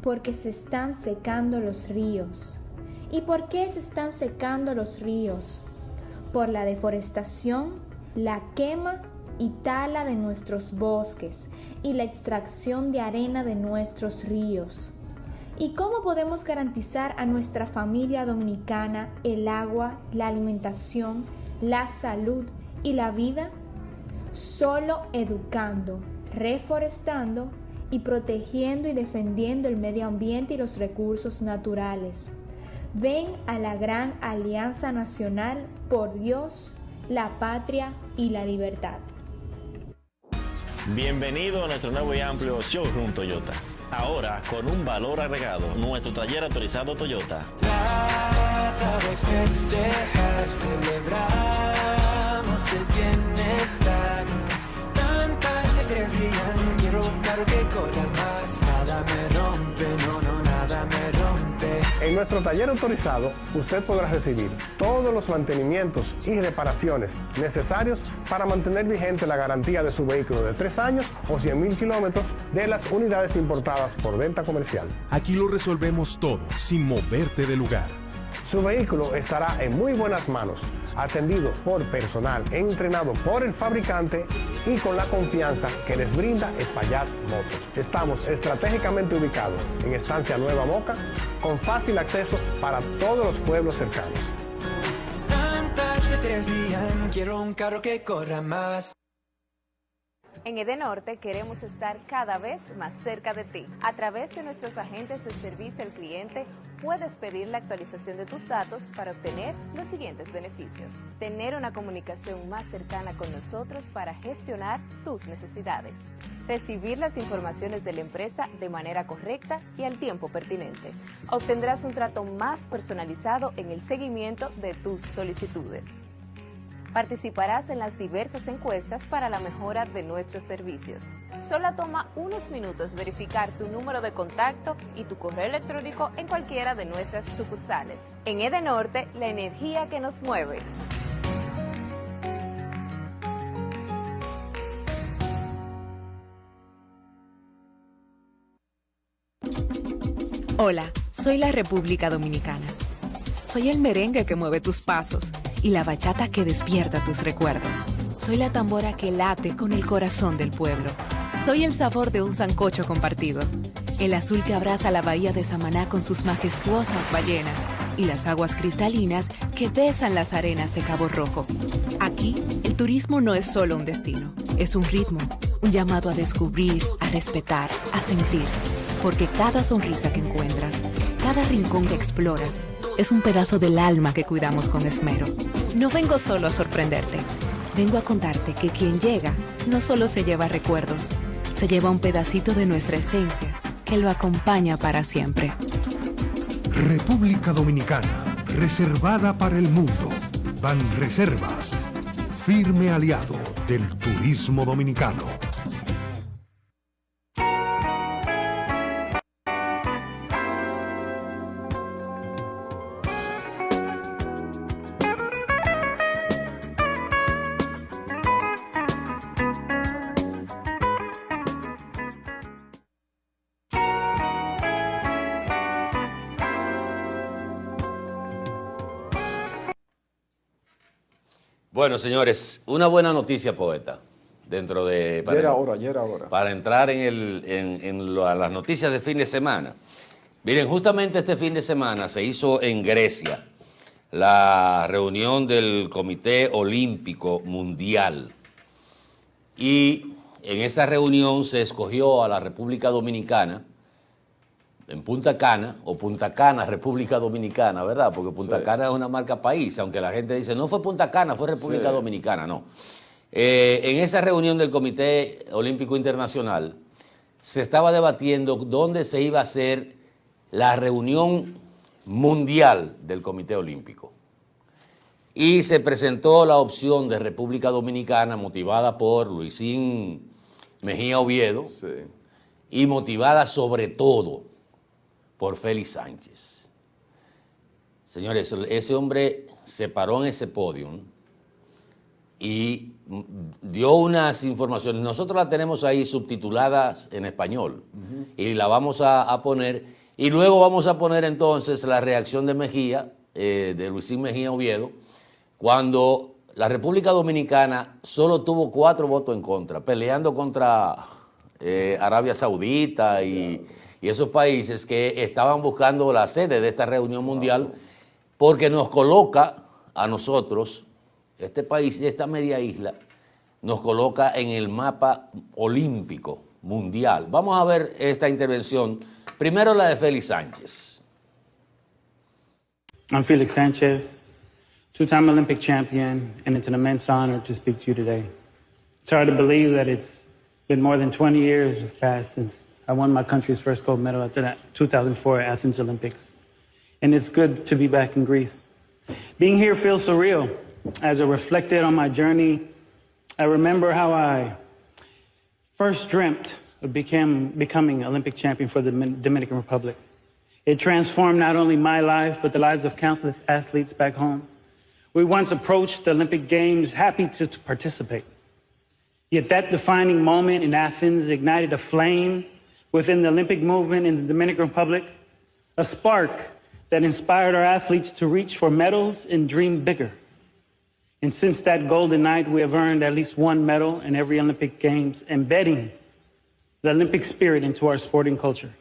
Porque se están secando los ríos. ¿Y por qué se están secando los ríos? Por la deforestación, la quema y tala de nuestros bosques y la extracción de arena de nuestros ríos. ¿Y cómo podemos garantizar a nuestra familia dominicana el agua, la alimentación, la salud y la vida? Solo educando, reforestando y protegiendo y defendiendo el medio ambiente y los recursos naturales. Ven a la gran Alianza Nacional por Dios, la patria y la libertad. Bienvenido a nuestro nuevo y amplio showroom Toyota. Ahora con un valor agregado, nuestro taller autorizado Toyota. Trata de festejar, celebramos el bienestar. Tantas estrellas brillan, quiero un carro que corra más. Nada me rompe, no, nada me rompe. En nuestro taller autorizado, usted podrá recibir todos los mantenimientos y reparaciones necesarios para mantener vigente la garantía de su vehículo de 3 años o 100,000 kilómetros de las unidades importadas por venta comercial. Aquí lo resolvemos todo, sin moverte de lugar. Su vehículo estará en muy buenas manos, atendido por personal entrenado por el fabricante y con la confianza que les brinda Espaillat Motors. Estamos estratégicamente ubicados en Estancia Nueva Moca, con fácil acceso para todos los pueblos cercanos. Tantas estrellas brillan, quiero un carro que corra más. En Edenorte queremos estar cada vez más cerca de ti. A través de nuestros agentes de servicio al cliente, puedes pedir la actualización de tus datos para obtener los siguientes beneficios. Tener una comunicación más cercana con nosotros para gestionar tus necesidades. Recibir las informaciones de la empresa de manera correcta y al tiempo pertinente. Obtendrás un trato más personalizado en el seguimiento de tus solicitudes. Participarás en las diversas encuestas para la mejora de nuestros servicios. Solo toma unos minutos verificar tu número de contacto y tu correo electrónico en cualquiera de nuestras sucursales. En Edenorte, la energía que nos mueve. Hola, soy la República Dominicana. Soy el merengue que mueve tus pasos y la bachata que despierta tus recuerdos. Soy la tambora que late con el corazón del pueblo. Soy el sabor de un sancocho compartido, el azul que abraza la bahía de Samaná con sus majestuosas ballenas y las aguas cristalinas que besan las arenas de Cabo Rojo. Aquí, el turismo no es solo un destino, es un ritmo, un llamado a descubrir, a respetar, a sentir. Porque cada sonrisa que encuentras, cada rincón que exploras, es un pedazo del alma que cuidamos con esmero. No vengo solo a sorprenderte. Vengo a contarte que quien llega no solo se lleva recuerdos, se lleva un pedacito de nuestra esencia que lo acompaña para siempre. República Dominicana, reservada para el mundo. Banreservas, firme aliado del turismo dominicano. Bueno, señores, una buena noticia, poeta, dentro de... Ya era hora. Para entrar en las noticias de fin de semana. Miren, justamente este fin de semana se hizo en Grecia la reunión del Comité Olímpico Mundial. Y en esa reunión se escogió a la República Dominicana, en Punta Cana, o Punta Cana, República Dominicana, ¿verdad? Porque Punta Cana es una marca país, aunque la gente dice, no fue Punta Cana, fue República Dominicana, no. En esa reunión del Comité Olímpico Internacional se estaba debatiendo dónde se iba a hacer la reunión mundial del Comité Olímpico. Y se presentó la opción de República Dominicana motivada por Luisín Mejía Oviedo y motivada sobre todo por Félix Sánchez. Señores, ese hombre se paró en ese podio y dio unas informaciones. Nosotros las tenemos ahí subtituladas en español y la vamos a poner. Y luego vamos a poner entonces la reacción de Mejía, de Luisín Mejía Oviedo, cuando la República Dominicana solo tuvo 4 votos en contra, peleando contra Arabia Saudita y esos países que estaban buscando la sede de esta reunión mundial, porque nos coloca a nosotros, este país, esta media isla, nos coloca en el mapa olímpico mundial. Vamos a ver esta intervención. Primero la de Félix Sánchez. I'm Felix Sanchez, 2-time Olympic champion, and it's an immense honor to speak to you today. It's hard to believe that it's Been more than 20 years have passed since I won my country's first gold medal at the 2004 Athens Olympics. And it's good to be back in Greece. Being here feels surreal. As I reflected on my journey, I remember how I first dreamt of becoming Olympic champion for the Dominican Republic. It transformed not only my life, but the lives of countless athletes back home. We once approached the Olympic Games happy to participate. Yet that defining moment in Athens ignited a flame within the Olympic movement in the Dominican Republic, a spark that inspired our athletes to reach for medals and dream bigger. And since that golden night, we have earned at least one medal in every Olympic Games, embedding the Olympic spirit into our sporting culture.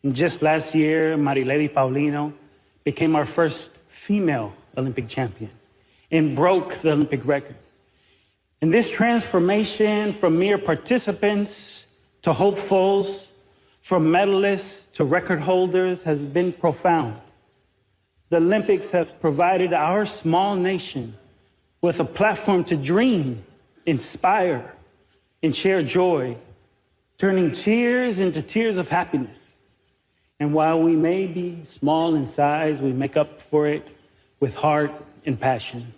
And just last year, Marilady Paulino became our first female Olympic champion and broke the Olympic record. And this transformation from mere participants to hopefuls, from medalists to record holders has been profound. The Olympics has provided our small nation with a platform to dream, inspire, and share joy, turning cheers into tears of happiness. And while we may be small in size, we make up for it with heart and passion.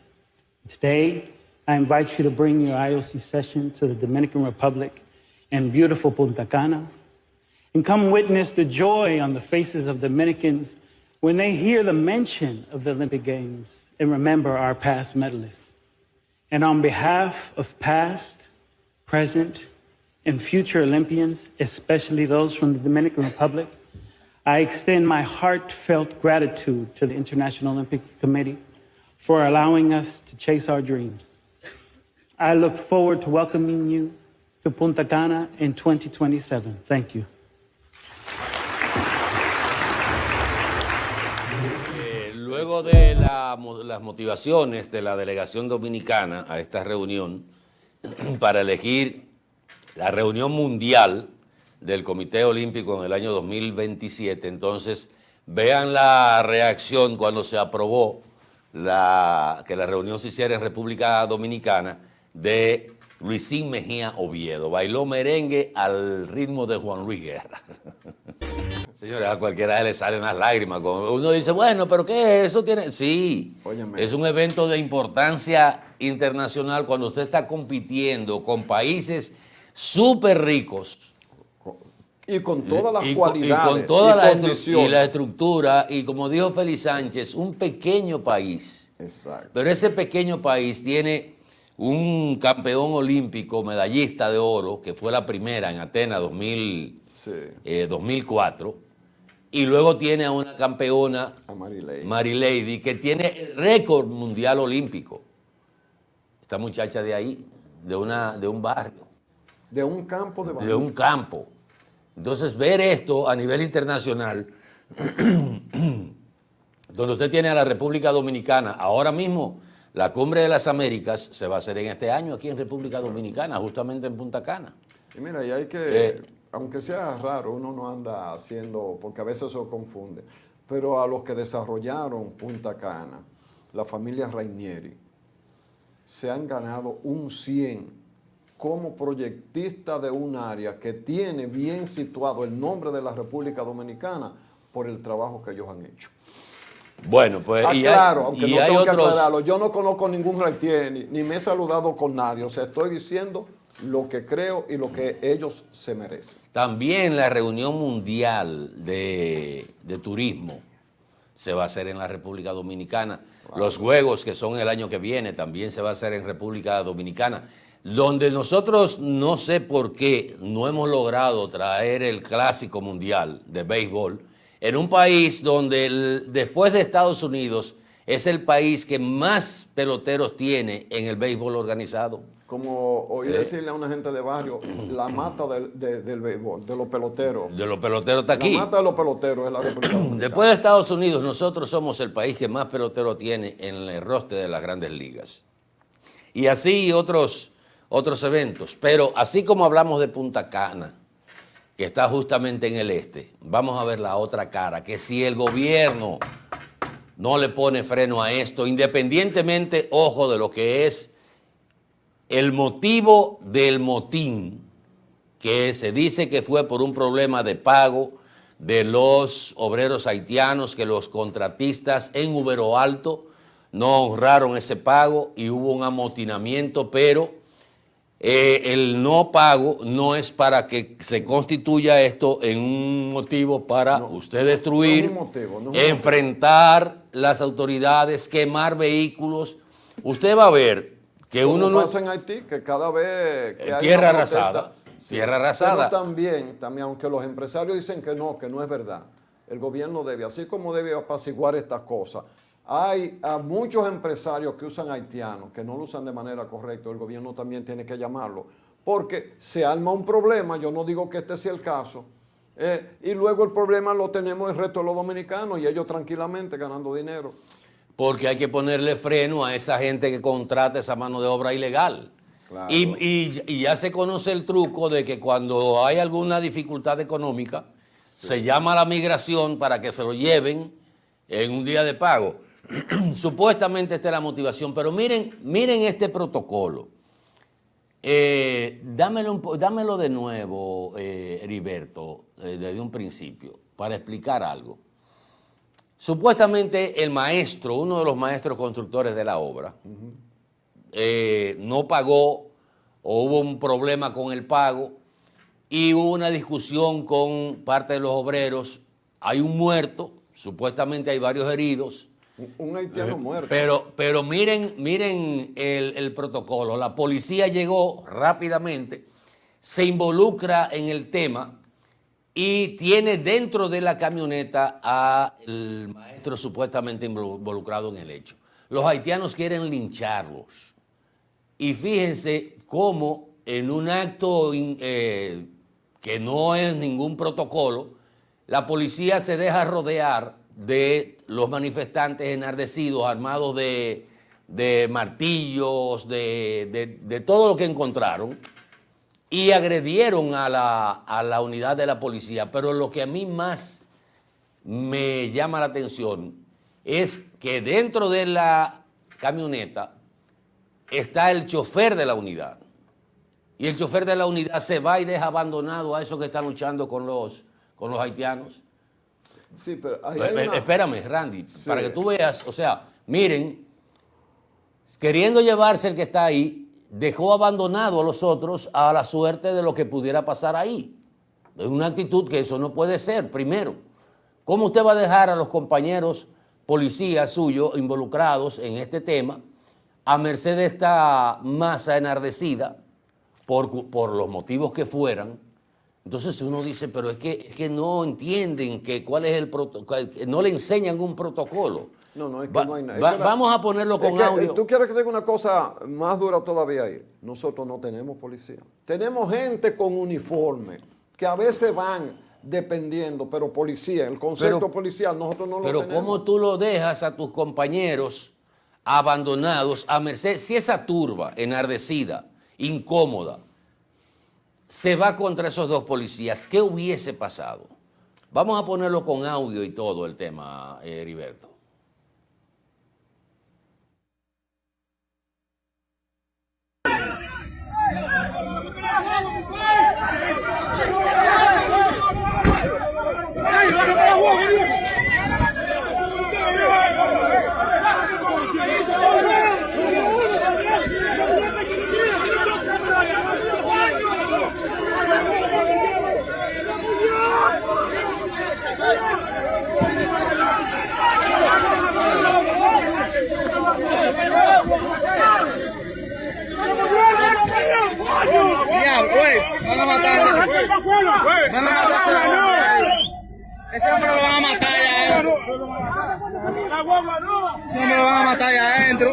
Today, I invite you to bring your IOC session to the Dominican Republic and beautiful Punta Cana, and come witness the joy on the faces of Dominicans when they hear the mention of the Olympic Games and remember our past medalists. And on behalf of past, present, and future Olympians, especially those from the Dominican Republic, I extend my heartfelt gratitude to the International Olympic Committee for allowing us to chase our dreams. I look forward to welcoming you to Punta Cana in 2027. Thank you. Luego de las motivaciones de la delegación dominicana a esta reunión para elegir la reunión mundial del Comité Olímpico en el año 2027, entonces vean la reacción cuando se aprobó que la reunión se hiciera en República Dominicana de Luisín Mejía Oviedo. Bailó merengue al ritmo de Juan Luis Guerra. Señores, a cualquiera le salen las lágrimas. Uno dice, bueno, ¿pero qué? ¿Eso tiene? Sí, óyeme, es un evento de importancia internacional cuando usted está compitiendo con países súper ricos. Y con todas las cualidades y con toda la estructura. Y como dijo Félix Sánchez, un pequeño país. Exacto. Pero ese pequeño país tiene un campeón olímpico, medallista de oro, que fue la primera en Atenas 2004. Y luego tiene a una campeona, Marilady, que tiene el récord mundial olímpico. Esta muchacha de ahí, de un barrio. De un campo de barrio. De un campo. Entonces, ver esto a nivel internacional, donde usted tiene a la República Dominicana, ahora mismo la Cumbre de las Américas se va a hacer en este año aquí en República Dominicana, justamente en Punta Cana. Y mira, y hay que, aunque sea raro, uno no anda haciendo, porque a veces eso confunde, pero a los que desarrollaron Punta Cana, la familia Rainieri, se han ganado un 100 como proyectista de un área que tiene bien situado el nombre de la República Dominicana por el trabajo que ellos han hecho. Bueno, pues claro, aunque no tengo que aclararlo, yo no conozco ningún Rainieri, ni me he saludado con nadie, o sea, estoy diciendo lo que creo y lo que ellos se merecen. También la reunión mundial de turismo se va a hacer en la República Dominicana. Wow. Los Juegos, que son el año que viene, también se va a hacer en República Dominicana, donde nosotros, no sé por qué, no hemos logrado traer el Clásico Mundial de béisbol en un país donde después de Estados Unidos es el país que más peloteros tiene en el béisbol organizado. Como oí decirle a una gente de barrio, la mata del béisbol, de los peloteros. De los peloteros está aquí. La mata de los peloteros es la República Dominicana. Después de Estados Unidos, nosotros somos el país que más peloteros tiene en el roster de las grandes ligas. Y así otros eventos. Pero así como hablamos de Punta Cana, que está justamente en el este, vamos a ver la otra cara, que si el gobierno no le pone freno a esto, independientemente, ojo, de lo que es el motivo del motín, que se dice que fue por un problema de pago de los obreros haitianos, que los contratistas en Ubero Alto no honraron ese pago y hubo un amotinamiento, pero el no pago no es para que se constituya esto en un motivo para usted destruir, enfrentar las autoridades, quemar vehículos. Usted va a ver que uno no pasa en Haití, que cada vez que hay tierra una protesta, arrasada, tierra arrasada. Pero también, aunque los empresarios dicen que no es verdad, el gobierno debe, así como debe apaciguar estas cosas. Hay a muchos empresarios que usan haitianos, que no lo usan de manera correcta, el gobierno también tiene que llamarlo, porque se arma un problema, yo no digo que este sea el caso, y luego el problema lo tenemos el resto de los dominicanos y ellos tranquilamente ganando dinero. Porque hay que ponerle freno a esa gente que contrata esa mano de obra ilegal. Claro. Y ya se conoce el truco de que cuando hay alguna dificultad económica, se llama a la migración para que se lo lleven en un día de pago. Supuestamente esta es la motivación, pero miren este protocolo. Dámelo de nuevo, Heriberto, desde un principio, para explicar algo. Supuestamente el maestro, uno de los maestros constructores de la obra, no pagó o hubo un problema con el pago y hubo una discusión con parte de los obreros. Hay un muerto, supuestamente hay varios heridos. Un haitiano muerto. Pero miren el protocolo. La policía llegó rápidamente, se involucra en el tema y tiene dentro de la camioneta al maestro supuestamente involucrado en el hecho. Los haitianos quieren lincharlos. Y fíjense cómo en un acto que no es ningún protocolo, la policía se deja rodear de los manifestantes enardecidos, armados de martillos, de todo lo que encontraron, y agredieron a la unidad de la policía. Pero lo que a mí más me llama la atención es que dentro de la camioneta está el chofer de la unidad. Y el chofer de la unidad se va y deja abandonado a esos que están luchando con los haitianos. Sí, pero ahí hay una... Espérame, Randy, para que tú veas, o sea, miren, queriendo llevarse el que está ahí, dejó abandonado a los otros a la suerte de lo que pudiera pasar ahí. Es una actitud que eso no puede ser, primero. ¿Cómo usted va a dejar a los compañeros policías suyos involucrados en este tema a merced de esta masa enardecida por los motivos que fueran? Entonces uno dice, pero es que no entienden cuál es el protocolo, no le enseñan un protocolo. No, es que no hay nada. Vamos a ponerlo con audio. ¿Tú quieres que tenga una cosa más dura todavía ahí? Nosotros no tenemos policía. Tenemos gente con uniforme, que a veces van dependiendo, pero policía, el concepto policial, nosotros no lo tenemos. Pero ¿cómo tú lo dejas a tus compañeros abandonados a merced? Si esa turba enardecida, incómoda, se va contra esos dos policías, ¿qué hubiese pasado? Vamos a ponerlo con audio y todo el tema, Heriberto. Van a matar. Van a matar. Ese hombre lo van a matar allá adentro. Ese hombre lo van a matar allá adentro.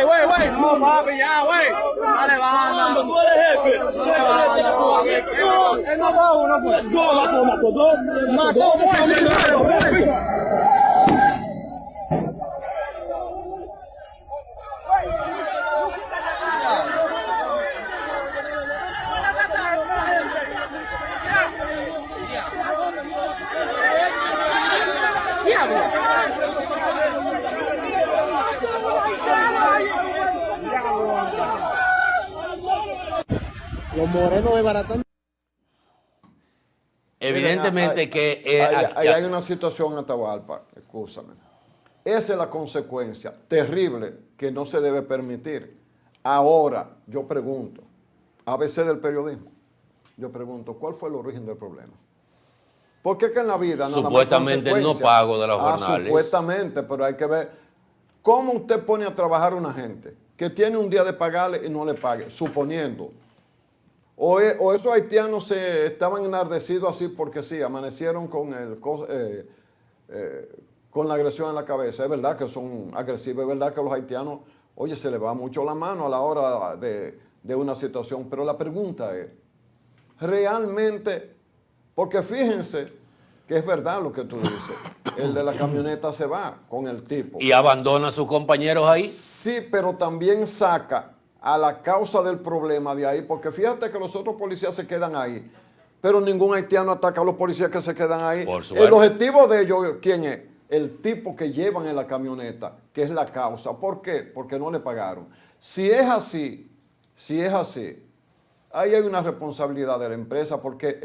Güey, no, papi, ya, güey. Dale, banda. Tú eres jefe. Él mató a uno, pues. Mató dos. Los morenos de Baratón. Evidentemente que... Ahí hay una situación, Atahualpa, escúchame. Esa es la consecuencia terrible que no se debe permitir. Ahora, yo pregunto, ABC del periodismo, yo pregunto, ¿cuál fue el origen del problema? Porque es que en la vida... Supuestamente el no pago de los jornales. Supuestamente, pero hay que ver cómo usted pone a trabajar a una gente que tiene un día de pagarle y no le pague, suponiendo. O esos haitianos se estaban enardecidos así porque sí, amanecieron con la agresión en la cabeza. Es verdad que son agresivos, es verdad que los haitianos, oye, se les va mucho la mano a la hora de una situación. Pero la pregunta es, realmente, porque fíjense que es verdad lo que tú dices, el de la camioneta se va con el tipo. ¿Y abandona a sus compañeros ahí? Sí, pero también saca a la causa del problema de ahí, porque fíjate que los otros policías se quedan ahí, pero ningún haitiano ataca a los policías que se quedan ahí. El objetivo de ellos, ¿quién es? El tipo que llevan en la camioneta, que es la causa. ¿Por qué? Porque no le pagaron. Si es así, ahí hay una responsabilidad de la empresa, porque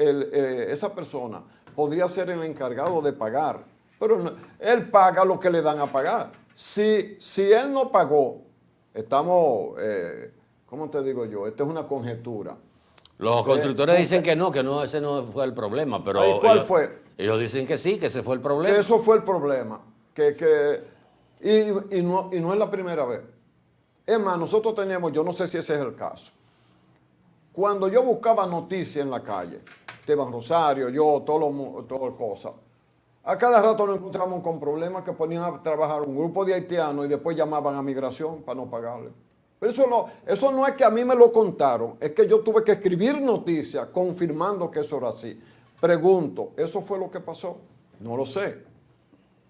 esa persona podría ser el encargado de pagar, pero él paga lo que le dan a pagar. Si él no pagó, estamos, ¿cómo te digo yo? Esta es una conjetura. Los constructores dicen que no, ese no fue el problema, pero ¿cuál fue? Ellos dicen que sí, que ese fue el problema. Que eso fue el problema, y no es la primera vez. Es más, nosotros teníamos, yo no sé si ese es el caso, cuando yo buscaba noticias en la calle, Esteban Rosario, yo, todas las cosas, a cada rato nos encontramos con problemas que ponían a trabajar un grupo de haitianos y después llamaban a migración para no pagarle. Pero eso no es que a mí me lo contaron, es que yo tuve que escribir noticias confirmando que eso era así. Pregunto, ¿eso fue lo que pasó? No lo sé.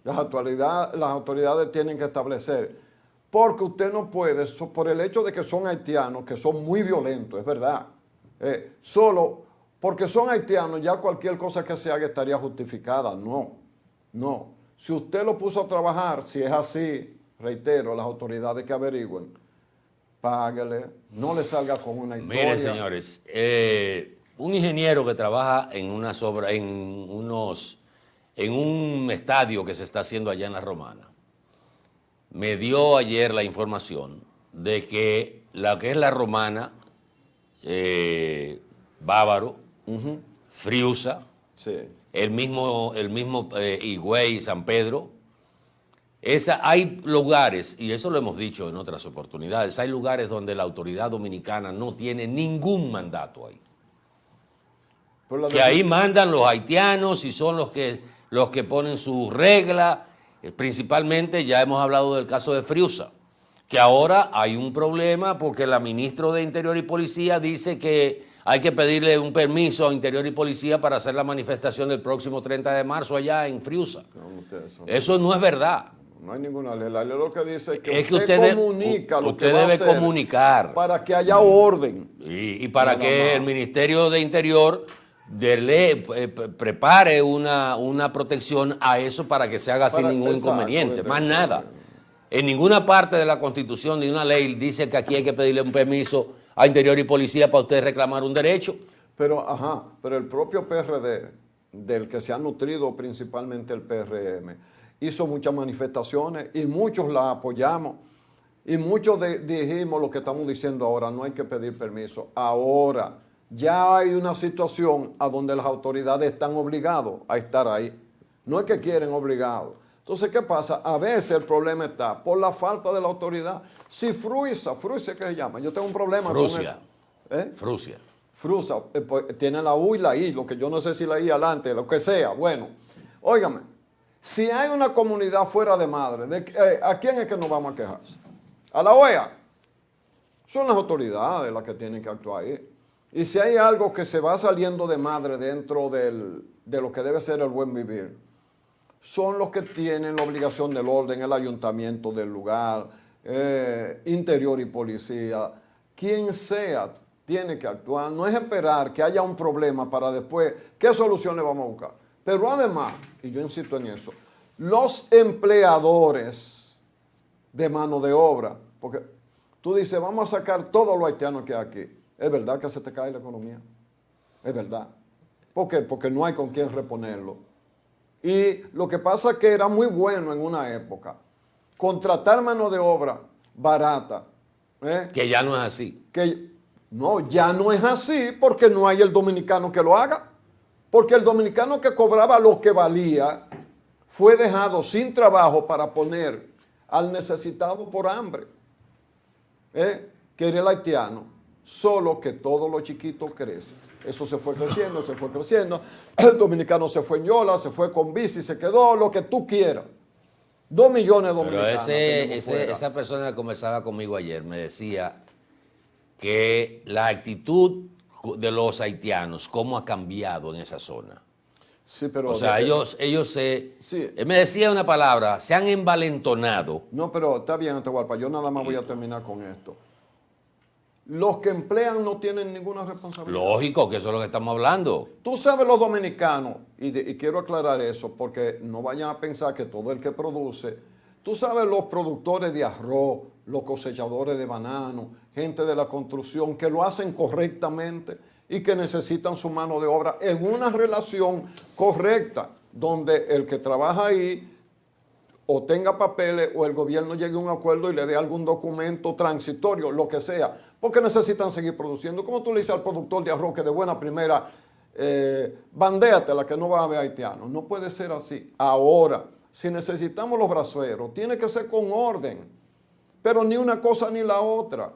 Las autoridades tienen que establecer, porque usted no puede, por el hecho de que son haitianos, que son muy violentos, es verdad, solo porque son haitianos ya cualquier cosa que se haga estaría justificada. No. Si usted lo puso a trabajar, si es así, reitero, las autoridades que averigüen, páguele, no le salga con una historia. Miren, señores, un ingeniero que trabaja en un estadio que se está haciendo allá en La Romana, me dio ayer la información de que la que es La Romana, Bávaro, Friusa, sí, el mismo Higüey, San Pedro, hay lugares, y eso lo hemos dicho en otras oportunidades, hay lugares donde la autoridad dominicana no tiene ningún mandato ahí. Que ahí mandan los haitianos y son los que ponen sus reglas, principalmente ya hemos hablado del caso de Friusa, que ahora hay un problema porque la ministra de Interior y Policía dice que hay que pedirle un permiso a Interior y Policía para hacer la manifestación del próximo 30 de marzo allá en Friusa. Eso no es verdad. No hay ninguna ley. La ley lo que dice es que usted comunica lo que va a hacer. Usted debe comunicar. Para que haya orden. Y para que el Ministerio de Interior prepare una protección a eso para que se haga sin ningún inconveniente. Más nada. En ninguna parte de la Constitución ni una ley dice que aquí hay que pedirle un permiso a Interior y Policía para usted reclamar un derecho. Pero el propio PRD, del que se ha nutrido principalmente el PRM, hizo muchas manifestaciones y muchos la apoyamos y muchos dijimos lo que estamos diciendo ahora, no hay que pedir permiso. Ahora ya hay una situación a donde las autoridades están obligadas a estar ahí. No es que quieren obligados. Entonces, ¿qué pasa? A veces el problema está por la falta de la autoridad. Si Frusa, ¿qué se llama? Yo tengo un problema con eso. Frusa, pues, tiene la U y la I, lo que yo no sé si la I adelante, lo que sea. Bueno, óigame, si hay una comunidad fuera de madre, ¿a quién es que nos vamos a quejar? ¿A la OEA? Son las autoridades las que tienen que actuar ahí. Y si hay algo que se va saliendo de madre dentro de lo que debe ser el buen vivir, son los que tienen la obligación del orden, el ayuntamiento del lugar, Interior y Policía, quien sea tiene que actuar. No es esperar que haya un problema para después, ¿qué soluciones vamos a buscar? Pero además, y yo insisto en eso, los empleadores de mano de obra, porque tú dices, vamos a sacar todos los haitianos que hay aquí. es verdad que se te cae la economía. Es verdad. ¿Por qué? Porque no hay con quién reponerlo. Y lo que pasa es que era muy bueno en una época contratar mano de obra barata. Que ya no es así. No, ya no es así porque no hay el dominicano que lo haga. Porque el dominicano que cobraba lo que valía fue dejado sin trabajo para poner al necesitado por hambre, que era el haitiano, solo que todo lo chiquito crece. Eso se fue creciendo, el dominicano se fue en yola, se fue con bici, se quedó lo que tú quieras. 2 millones de dominicanos. Pero esa persona que conversaba conmigo ayer me decía que la actitud de los haitianos, cómo ha cambiado en esa zona. Sí, pero... O sea, ellos él me decía una palabra, se han envalentonado. No, pero está bien, Atahualpa, yo nada más voy a terminar con esto. Los que emplean no tienen ninguna responsabilidad. Lógico, que eso es lo que estamos hablando. Tú sabes los dominicanos, y quiero aclarar eso, porque no vayan a pensar que todo el que produce, tú sabes los productores de arroz, los cosechadores de banano, gente de la construcción, que lo hacen correctamente y que necesitan su mano de obra en una relación correcta, donde el que trabaja ahí o tenga papeles o el gobierno llegue a un acuerdo y le dé algún documento transitorio, lo que sea, porque necesitan seguir produciendo. ¿Cómo tú le dices al productor de arroz que de buena primera bandéatela que no va a haber haitianos? No puede ser así. Ahora, si necesitamos los brazueros, tiene que ser con orden, pero ni una cosa ni la otra.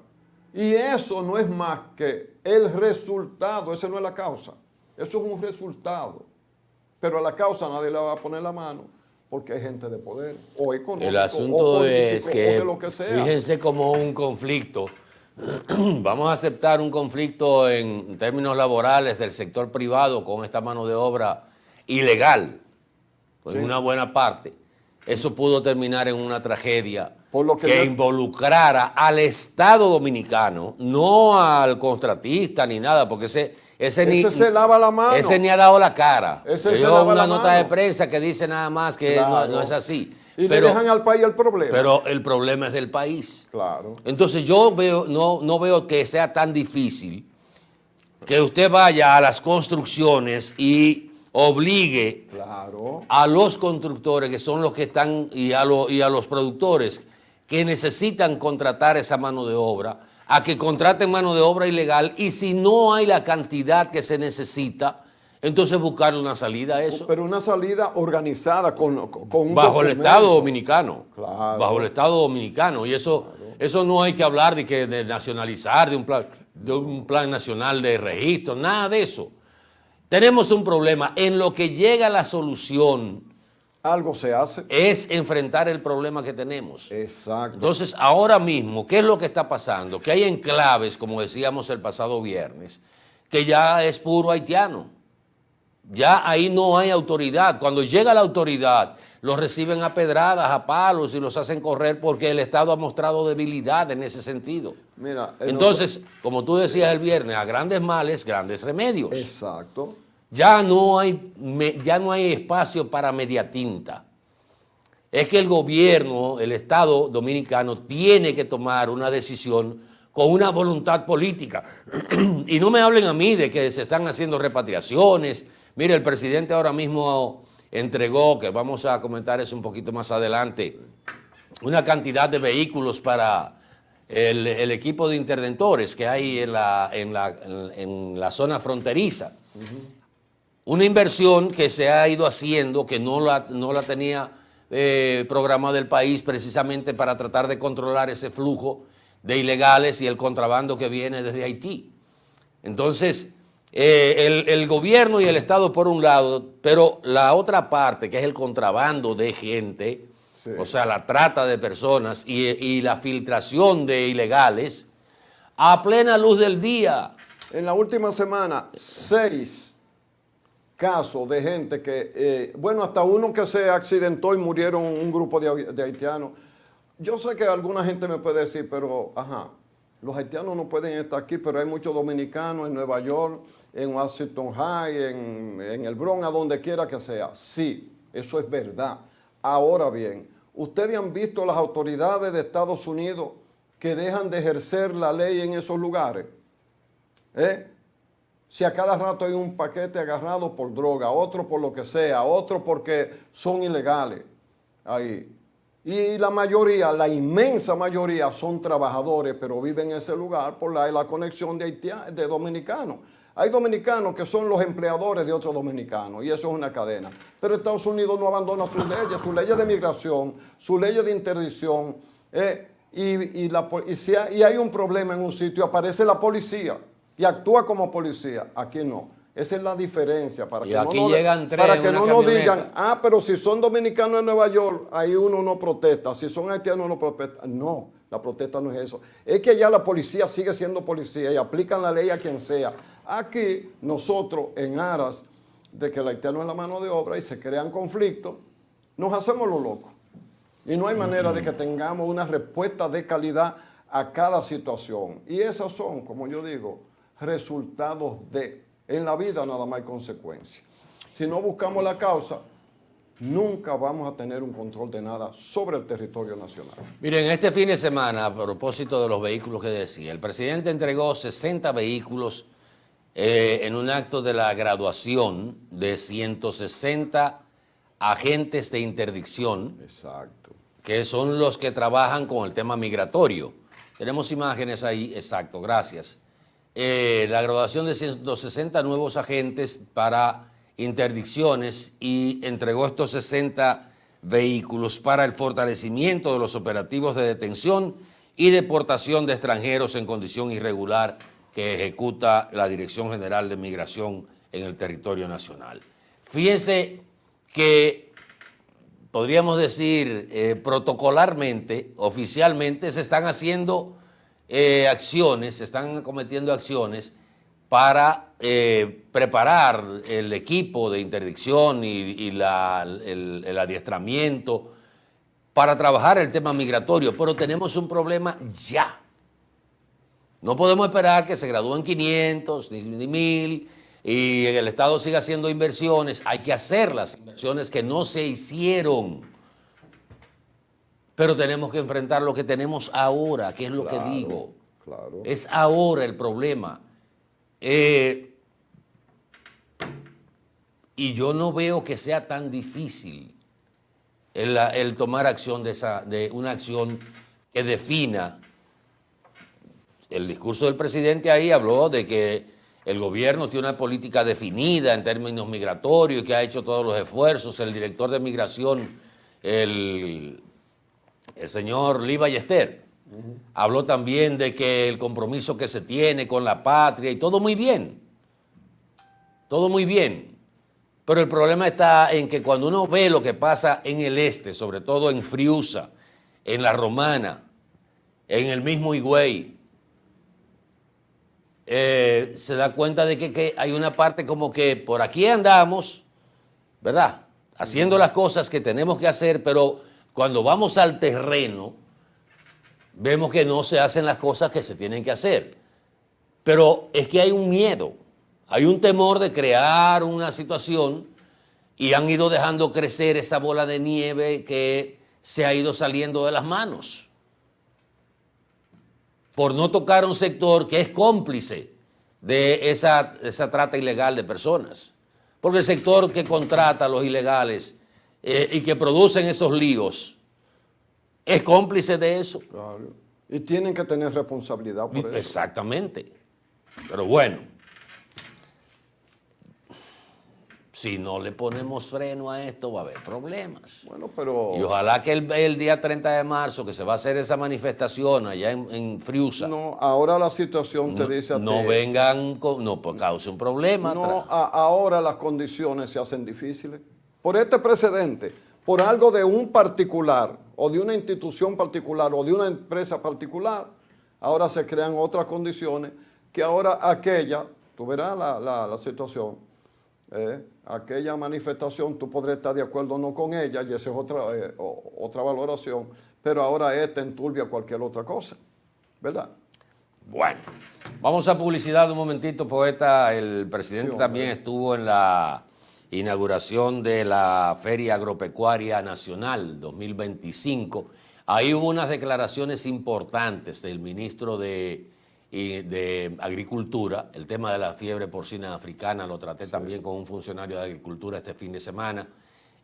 Y eso no es más que el resultado, esa no es la causa, eso es un resultado. Pero a la causa nadie le va a poner la mano, porque hay gente de poder, o económico, el asunto o político, es que, o de lo que sea. Fíjense como un conflicto, vamos a aceptar un conflicto en términos laborales del sector privado con esta mano de obra ilegal, pues en una buena parte. Eso pudo terminar en una tragedia que involucrara al Estado dominicano, no al contratista ni nada, porque ese se lava la mano. Ese ni ha dado la cara. Ese se lava una la nota mano. de prensa que dice nada más que Claro. no es así. Y le dejan al país el problema. Pero el problema es del país. Claro. Entonces yo no veo que sea tan difícil que usted vaya a las construcciones y obligue a los constructores, que son los que están, y a los productores que necesitan contratar esa mano de obra, a que contraten mano de obra ilegal, y si no hay la cantidad que se necesita, entonces buscarle una salida a eso. Pero una salida organizada con un bajo el documento. Estado dominicano. Claro. Bajo el Estado dominicano. Y eso no hay que hablar de nacionalizar, de un plan nacional de registro, nada de eso. Tenemos un problema. En lo que llega la solución, algo se hace. Es enfrentar el problema que tenemos. Exacto. Entonces, ahora mismo, ¿qué es lo que está pasando? Que hay enclaves, como decíamos el pasado viernes, que ya es puro haitiano. Ya ahí no hay autoridad. Cuando llega la autoridad, los reciben a pedradas, a palos y los hacen correr porque el Estado ha mostrado debilidad en ese sentido. Mira, entonces, como tú decías el viernes, a grandes males, grandes remedios. Exacto. Ya no hay espacio para mediatinta. Es que el gobierno, el Estado dominicano, tiene que tomar una decisión con una voluntad política. Y no me hablen a mí de que se están haciendo repatriaciones. Mire, el presidente ahora mismo entregó, que vamos a comentar eso un poquito más adelante, una cantidad de vehículos para el equipo de interdentores que hay en la zona fronteriza. Una inversión que se ha ido haciendo, que no la tenía programada el país precisamente para tratar de controlar ese flujo de ilegales y el contrabando que viene desde Haití. Entonces, el gobierno y el Estado por un lado, pero la otra parte, que es el contrabando de gente, sí, o sea, la trata de personas y la filtración de ilegales, a plena luz del día. En la última semana, 6 casos de gente que, bueno, hasta uno que se accidentó y murieron un grupo de haitianos. Yo sé que alguna gente me puede decir, pero, los haitianos no pueden estar aquí, pero hay muchos dominicanos en Nueva York, en Washington High, en el Bronx, a donde quiera que sea. Sí, eso es verdad. Ahora bien, ¿ustedes han visto las autoridades de Estados Unidos que dejan de ejercer la ley en esos lugares? Si a cada rato hay un paquete agarrado por droga, otro por lo que sea, otro porque son ilegales ahí. Y la mayoría, la inmensa mayoría son trabajadores, pero viven en ese lugar por la conexión de dominicanos. Hay dominicanos que son los empleadores de otros dominicanos y eso es una cadena. Pero Estados Unidos no abandona sus leyes de migración, sus leyes de interdicción. Si hay un problema en un sitio, aparece la policía y actúa como policía. Aquí no. Esa es la diferencia. Para que no nos digan, pero si son dominicanos en Nueva York, ahí uno no protesta. Si son haitianos, no protesta. No, la protesta no es eso. Es que ya la policía sigue siendo policía y aplican la ley a quien sea. Aquí nosotros, en aras de que el haitiano es la mano de obra y se crean conflictos, nos hacemos los locos. Y no hay manera de que tengamos una respuesta de calidad a cada situación. Y esas son, como yo digo, resultados de... En la vida nada más hay consecuencias. Si no buscamos la causa, nunca vamos a tener un control de nada sobre el territorio nacional. Miren, este fin de semana, a propósito de los vehículos que decía, el presidente entregó 60 vehículos en un acto de la graduación de 160 agentes de interdicción. Exacto. Que son los que trabajan con el tema migratorio. Tenemos imágenes ahí, exacto, gracias. La graduación de 160 nuevos agentes para interdicciones y entregó estos 60 vehículos para el fortalecimiento de los operativos de detención y deportación de extranjeros en condición irregular que ejecuta la Dirección General de Migración en el territorio nacional. Fíjense que podríamos decir protocolarmente, oficialmente, se están haciendo acciones, se están cometiendo acciones para preparar el equipo de interdicción y el adiestramiento para trabajar el tema migratorio, pero tenemos un problema ya. No podemos esperar que se gradúen 500 ni 1000 y el Estado siga haciendo inversiones. Hay que hacer las inversiones que no se hicieron. Pero tenemos que enfrentar lo que tenemos ahora, que es lo que digo. Claro. Es ahora el problema. Y yo no veo que sea tan difícil el tomar acción de una acción que defina. El discurso del presidente ahí habló de que el gobierno tiene una política definida en términos migratorios y que ha hecho todos los esfuerzos. El director de migración, el señor Lee Ballester, habló también de que el compromiso que se tiene con la patria y todo muy bien. Todo muy bien. Pero el problema está en que cuando uno ve lo que pasa en el este, sobre todo en Friusa, en La Romana, en el mismo Higüey, se da cuenta de que hay una parte como que por aquí andamos, ¿verdad? Haciendo las cosas que tenemos que hacer, pero cuando vamos al terreno, vemos que no se hacen las cosas que se tienen que hacer. Pero es que hay un miedo, hay un temor de crear una situación y han ido dejando crecer esa bola de nieve que se ha ido saliendo de las manos. Por no tocar un sector que es cómplice de esa trata ilegal de personas. Porque el sector que contrata a los ilegales y que producen esos líos es cómplice de eso. Claro. Y tienen que tener responsabilidad por eso. Exactamente. Pero bueno, si no le ponemos freno a esto, va a haber problemas. Bueno, pero... Y ojalá que el día 30 de marzo, que se va a hacer esa manifestación allá en Friusa. No, ahora la situación te dice a ti... No vengan, no cause un problema. No, ahora las condiciones se hacen difíciles. Por este precedente, por algo de un particular, o de una institución particular, o de una empresa particular, ahora se crean otras condiciones que ahora aquella, tú verás la situación, aquella manifestación tú podrás estar de acuerdo o no con ella y esa es otra valoración, pero ahora esta enturbia cualquier otra cosa, ¿verdad? Bueno, vamos a publicidad un momentito, poeta. El presidente también estuvo en la inauguración de la Feria Agropecuaria Nacional 2025. Ahí hubo unas declaraciones importantes del ministro de y de Agricultura. El tema de la fiebre porcina africana lo traté también con un funcionario de Agricultura este fin de semana.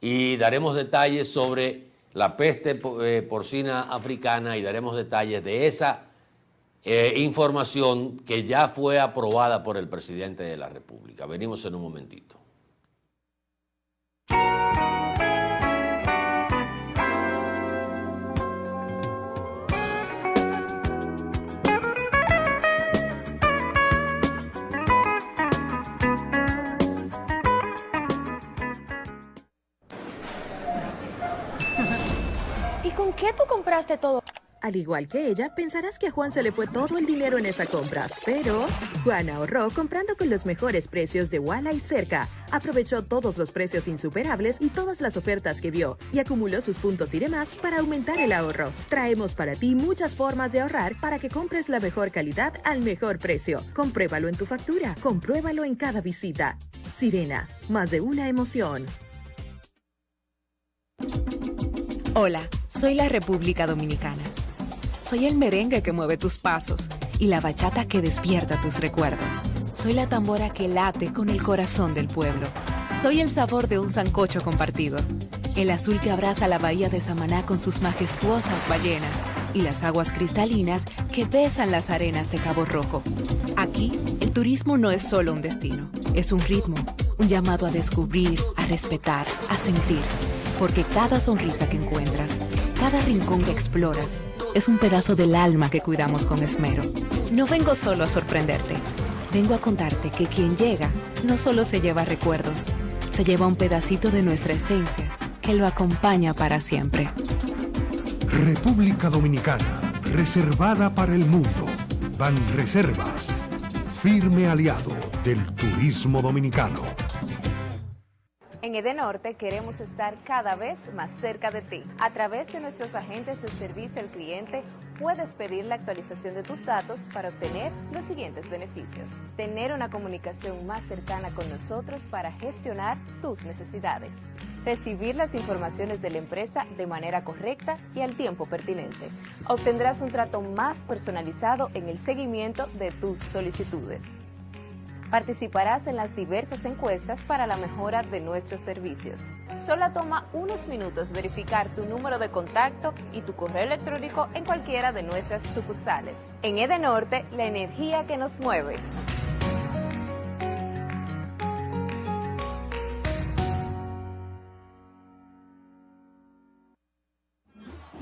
Y daremos detalles sobre la peste porcina africana y daremos detalles de esa información que ya fue aprobada por el presidente de la República. Venimos en un momentito. ¿Y con qué tú compraste todo? Al igual que ella, pensarás que a Juan se le fue todo el dinero en esa compra, pero Juan ahorró comprando con los mejores precios de Walla y Cerca. Aprovechó todos los precios insuperables y todas las ofertas que vio y acumuló sus puntos y demás para aumentar el ahorro. Traemos para ti muchas formas de ahorrar para que compres la mejor calidad al mejor precio. Compruébalo en tu factura, compruébalo en cada visita. Sirena, más de una emoción. Hola, soy la República Dominicana. Soy el merengue que mueve tus pasos y la bachata que despierta tus recuerdos. Soy la tambora que late con el corazón del pueblo. Soy el sabor de un sancocho compartido, el azul que abraza la bahía de Samaná con sus majestuosas ballenas y las aguas cristalinas que besan las arenas de Cabo Rojo. Aquí, el turismo no es solo un destino, es un ritmo, un llamado a descubrir, a respetar, a sentir. Porque cada sonrisa que encuentras, cada rincón que exploras, es un pedazo del alma que cuidamos con esmero. No vengo solo a sorprenderte, vengo a contarte que quien llega no solo se lleva recuerdos, se lleva un pedacito de nuestra esencia que lo acompaña para siempre. República Dominicana, reservada para el mundo. Banreservas, firme aliado del turismo dominicano. En Edenorte queremos estar cada vez más cerca de ti. A través de nuestros agentes de servicio al cliente, puedes pedir la actualización de tus datos para obtener los siguientes beneficios. Tener una comunicación más cercana con nosotros para gestionar tus necesidades. Recibir las informaciones de la empresa de manera correcta y al tiempo pertinente. Obtendrás un trato más personalizado en el seguimiento de tus solicitudes. Participarás en las diversas encuestas para la mejora de nuestros servicios. Solo toma unos minutos verificar tu número de contacto y tu correo electrónico en cualquiera de nuestras sucursales. En Edenorte, la energía que nos mueve.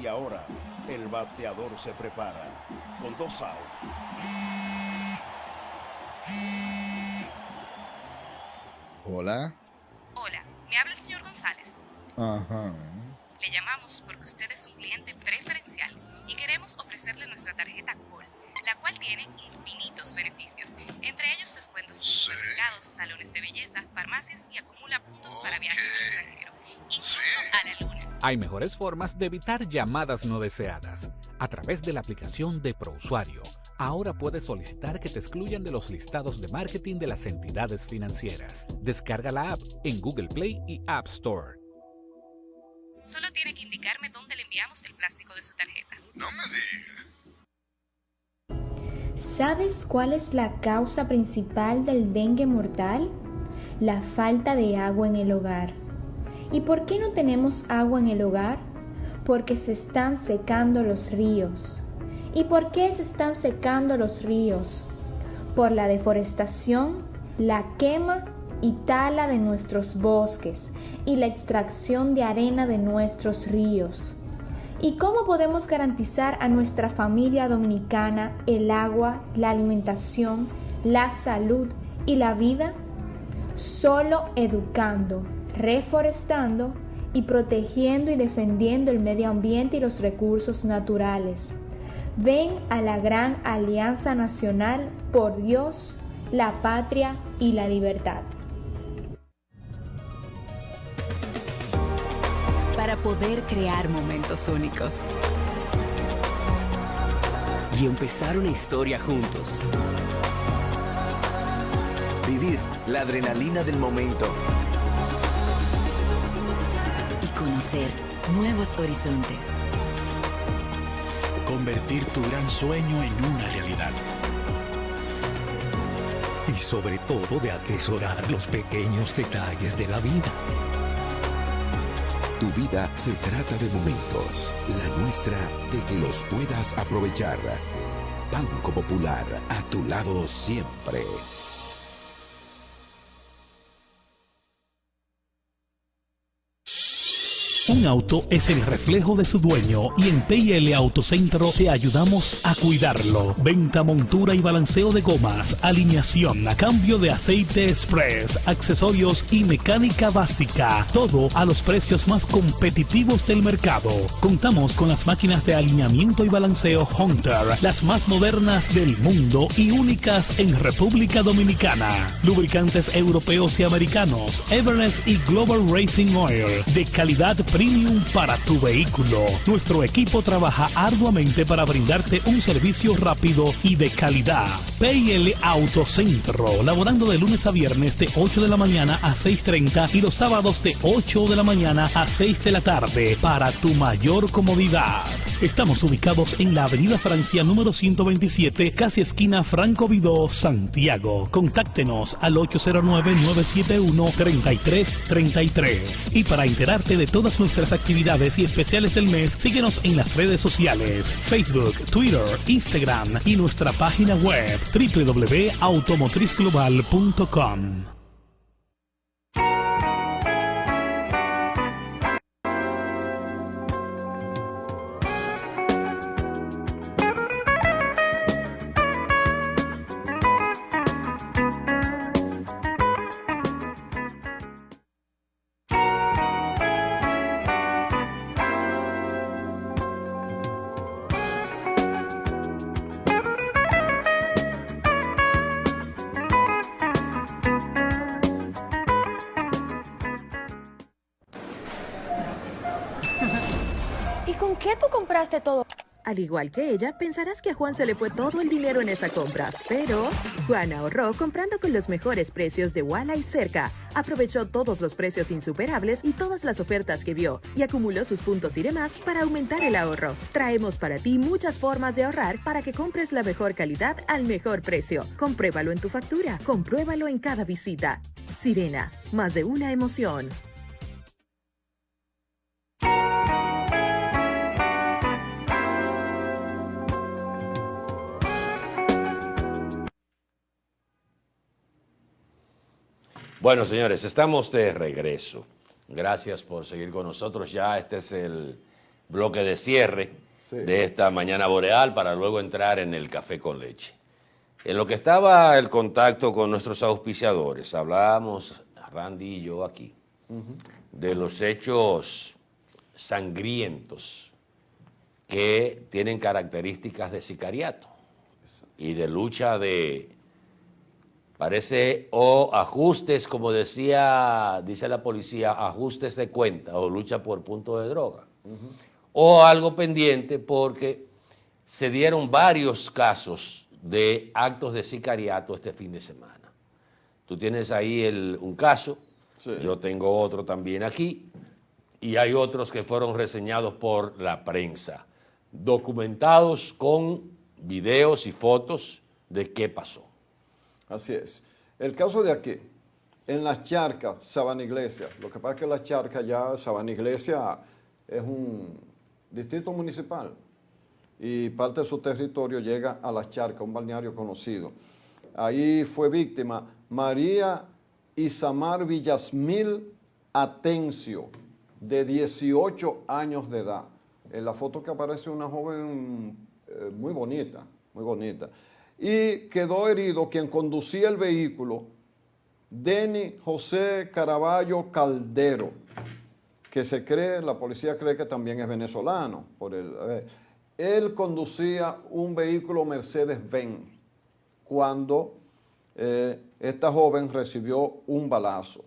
Y ahora, el bateador se prepara con 2 outs. Hola. Hola, me habla el señor González. Ajá. Le llamamos porque usted es un cliente preferencial y queremos ofrecerle nuestra tarjeta Gold, la cual tiene infinitos beneficios, entre ellos descuentos en supermercados, salones de belleza, farmacias y acumula puntos para viajes al extranjero, incluso a la luna. Hay mejores formas de evitar llamadas no deseadas. A través de la aplicación de ProUsuario, ahora puedes solicitar que te excluyan de los listados de marketing de las entidades financieras. Descarga la app en Google Play y App Store. Solo tiene que indicarme dónde le enviamos el plástico de su tarjeta. No me diga. ¿Sabes cuál es la causa principal del dengue mortal? La falta de agua en el hogar. ¿Y por qué no tenemos agua en el hogar? Porque se están secando los ríos. ¿Y por qué se están secando los ríos? Por la deforestación, la quema y tala de nuestros bosques y la extracción de arena de nuestros ríos. ¿Y cómo podemos garantizar a nuestra familia dominicana el agua, la alimentación, la salud y la vida? Solo educando, reforestando y protegiendo y defendiendo el medio ambiente y los recursos naturales. Ven a la gran Alianza Nacional por Dios, la Patria y la Libertad. Para poder crear momentos únicos. Y empezar una historia juntos. Vivir la adrenalina del momento. Y conocer nuevos horizontes. Convertir tu gran sueño en una realidad. y sobre todo de atesorar los pequeños detalles de la vida. Tu vida se trata de momentos, la nuestra de que los puedas aprovechar. Banco Popular, a tu lado siempre. Un auto es el reflejo de su dueño y en PL Autocentro te ayudamos a cuidarlo. Venta, montura y balanceo de gomas, alineación, cambio de aceite express, accesorios y mecánica básica. Todo a los precios más competitivos del mercado. Contamos con las máquinas de alineamiento y balanceo Hunter, las más modernas del mundo y únicas en República Dominicana. Lubricantes europeos y americanos, Everest y Global Racing Oil, de calidad premium para tu vehículo. Nuestro equipo trabaja arduamente para brindarte un servicio rápido y de calidad. PL Autocentro, laborando de lunes a viernes de 8 de la mañana a 6:30 y los sábados de 8 de la mañana a 6 de la tarde para tu mayor comodidad. Estamos ubicados en la Avenida Francia número 127, casi esquina Franco Vidó, Santiago. Contáctenos al 809-971-3333. Y para enterarte de todas nuestras actividades y especiales del mes, síguenos en las redes sociales, Facebook, Twitter, Instagram y nuestra página web www.automotrizglobal.com. ¿Y con qué tú compraste todo? Al igual que ella, pensarás que a Juan se le fue todo el dinero en esa compra, pero Juan ahorró comprando con los mejores precios de Walla y Cerca. Aprovechó todos los precios insuperables y todas las ofertas que vio y acumuló sus puntos y demás para aumentar el ahorro. Traemos para ti muchas formas de ahorrar para que compres la mejor calidad al mejor precio. Compruébalo en tu factura, compruébalo en cada visita. Sirena, más de una emoción. Bueno, señores, estamos de regreso. Gracias por seguir con nosotros. Ya este es el bloque de cierre de esta mañana boreal para luego entrar en el café con leche. En lo que estaba el contacto con nuestros auspiciadores, hablábamos, Randy y yo aquí, de los hechos sangrientos que tienen características de sicariato y de lucha de... Parece o ajustes, como dice la policía, ajustes de cuenta o lucha por punto de droga. O algo pendiente porque se dieron varios casos de actos de sicariato este fin de semana. Tú tienes ahí un caso, yo tengo otro también aquí, y hay otros que fueron reseñados por la prensa, documentados con videos y fotos de qué pasó. Así es. El caso de aquí, en Las Charcas, Sabana Iglesia. Lo que pasa es que Las Charcas ya, Sabana Iglesia es un distrito municipal y parte de su territorio llega a Las Charcas, un balneario conocido. Ahí fue víctima María Isamar Villasmil Atencio, de 18 años de edad. En la foto que aparece una joven muy bonita, muy bonita. Y quedó herido quien conducía el vehículo, Denny José Caraballo Caldero, que la policía cree que también es venezolano. Él conducía un vehículo Mercedes-Benz cuando esta joven recibió un balazo.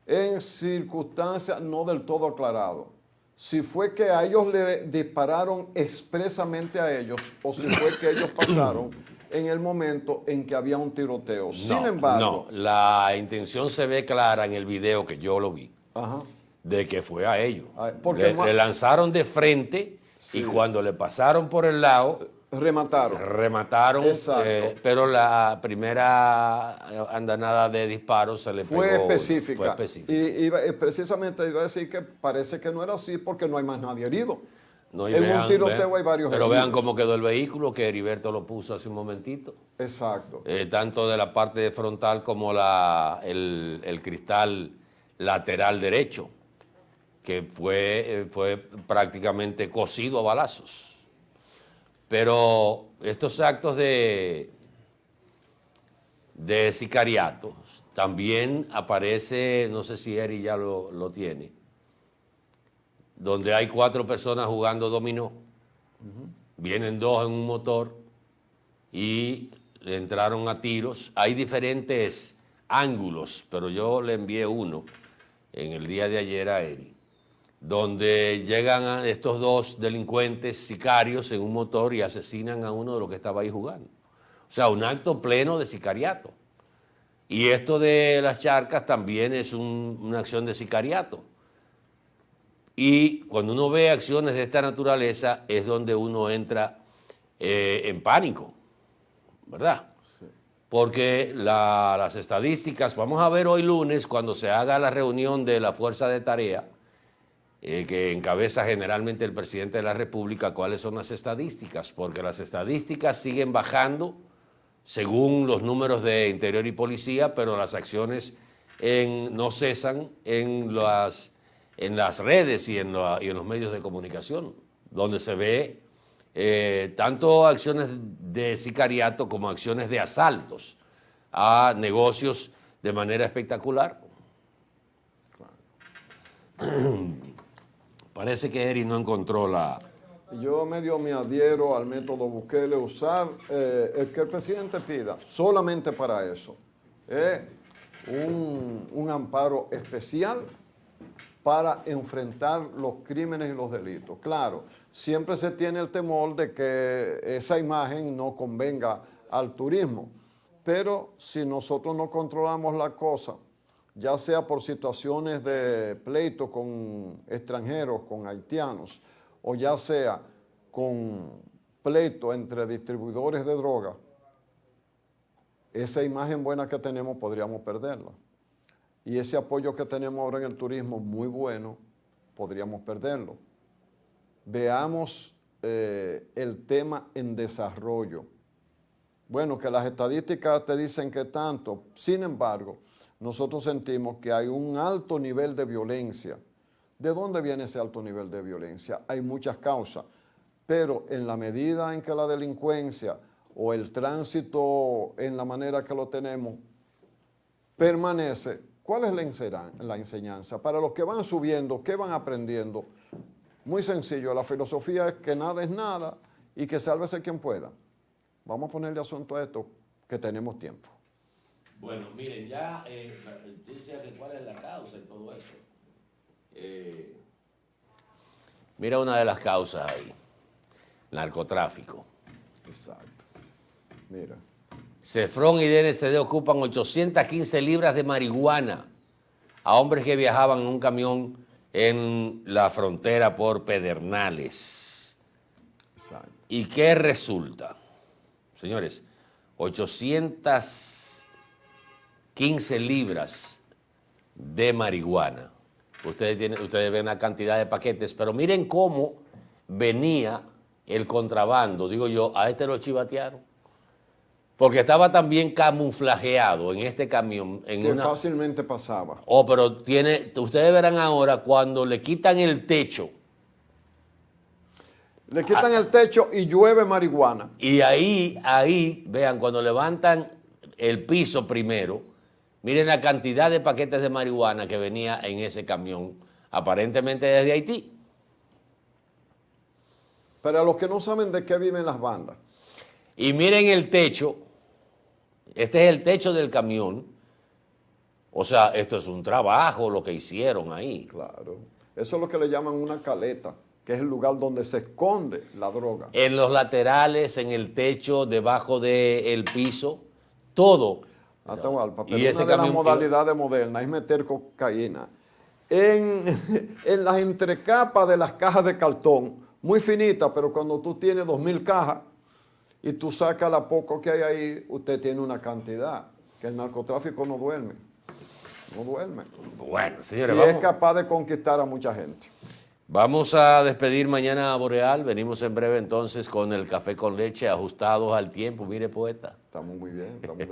En circunstancias no del todo aclarado. Si fue que a ellos le dispararon expresamente a ellos o si fue que ellos pasaron en el momento en que había un tiroteo. Sin embargo... No, la intención se ve clara en el video que yo lo vi, de que fue a ellos. Le lanzaron de frente y cuando le pasaron por el lado, Remataron, pero la primera andanada de disparos se le fue pegó. Específica. Fue específica. Y precisamente iba a decir que parece que no era así porque no hay más nadie herido. No, en un tiroteo hay varios pero heridos. vean cómo quedó el vehículo, que Heriberto lo puso hace un momentito. Exacto. Tanto de la parte frontal como el cristal lateral derecho, que fue prácticamente cosido a balazos. Pero estos actos de sicariatos también aparece, no sé si Eri ya lo tiene, donde hay 4 personas jugando dominó. Vienen 2 en un motor y le entraron a tiros. Hay diferentes ángulos, pero yo le envié uno en el día de ayer a Eri, donde llegan a estos 2 delincuentes sicarios en un motor y asesinan a uno de los que estaba ahí jugando. O sea, un acto pleno de sicariato. Y esto de las charcas también es una acción de sicariato. Y cuando uno ve acciones de esta naturaleza es donde uno entra en pánico, ¿verdad? Sí. Porque las estadísticas, vamos a ver hoy lunes cuando se haga la reunión de la Fuerza de Tarea, que encabeza generalmente el presidente de la República, cuáles son las estadísticas, porque las estadísticas siguen bajando según los números de Interior y Policía, pero las acciones no cesan en las redes y en los medios de comunicación, donde se ve tanto acciones de sicariato como acciones de asaltos a negocios de manera espectacular. Parece que Eri no encontró la... Yo medio me adhiero al método Bukele, usar el que el presidente pida, solamente para eso. Un amparo especial para enfrentar los crímenes y los delitos. Claro, siempre se tiene el temor de que esa imagen no convenga al turismo, pero si nosotros no controlamos la cosa, ya sea por situaciones de pleito con extranjeros, con haitianos, o ya sea con pleito entre distribuidores de droga, esa imagen buena que tenemos podríamos perderla. Y ese apoyo que tenemos ahora en el turismo, muy bueno, podríamos perderlo. Veamos el tema en desarrollo. Bueno, que las estadísticas te dicen que tanto, sin embargo, nosotros sentimos que hay un alto nivel de violencia. ¿De dónde viene ese alto nivel de violencia? Hay muchas causas, pero en la medida en que la delincuencia o el tránsito en la manera que lo tenemos permanece, ¿cuál es la enseñanza? Para los que van subiendo, ¿qué van aprendiendo? Muy sencillo, la filosofía es que nada es nada y que sálvese quien pueda. Vamos a ponerle asunto a esto, que tenemos tiempo. Bueno, miren, ya decía que cuál es la causa y todo eso. Mira una de las causas ahí, narcotráfico. Exacto. Mira. Cefrón y DNCD ocupan 815 libras de marihuana a hombres que viajaban en un camión en la frontera por Pedernales. Exacto. ¿Y qué resulta? Señores, 815 libras de marihuana. Ustedes ven la cantidad de paquetes, pero miren cómo venía el contrabando. Digo yo, a este lo chivatearon. Porque estaba también camuflajeado en este camión. Fácilmente pasaba. Pero ustedes verán ahora cuando le quitan el techo. Le quitan el techo y llueve marihuana. Y ahí, vean, cuando levantan el piso primero, miren la cantidad de paquetes de marihuana que venía en ese camión, aparentemente desde Haití. Para los que no saben de qué viven las bandas. Y miren el techo, este es el techo del camión. O sea, esto es un trabajo lo que hicieron ahí. Claro, eso es lo que le llaman una caleta, que es el lugar donde se esconde la droga. En los laterales, en el techo, debajo del piso, todo. Atahualpa, pero una de las modalidades modernas es meter cocaína en las entrecapas de las cajas de cartón, muy finitas, pero cuando tú tienes 2000 cajas, y tú sacas la poco que hay ahí, usted tiene una cantidad, que el narcotráfico no duerme. No duerme. Bueno, señores, y vamos. es capaz de conquistar a mucha gente. Vamos a despedir mañana a Boreal. Venimos en breve entonces con el café con leche ajustados al tiempo. Mire, poeta. Estamos muy bien, estamos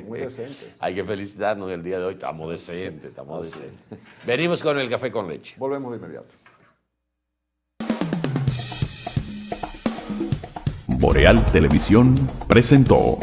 muy decentes. Hay que felicitarnos el día de hoy. Estamos decentes, estamos decentes. Venimos con el café con leche. Volvemos de inmediato. Boreal Televisión presentó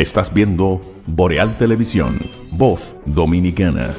Estás viendo Boreal Televisión, voz dominicana.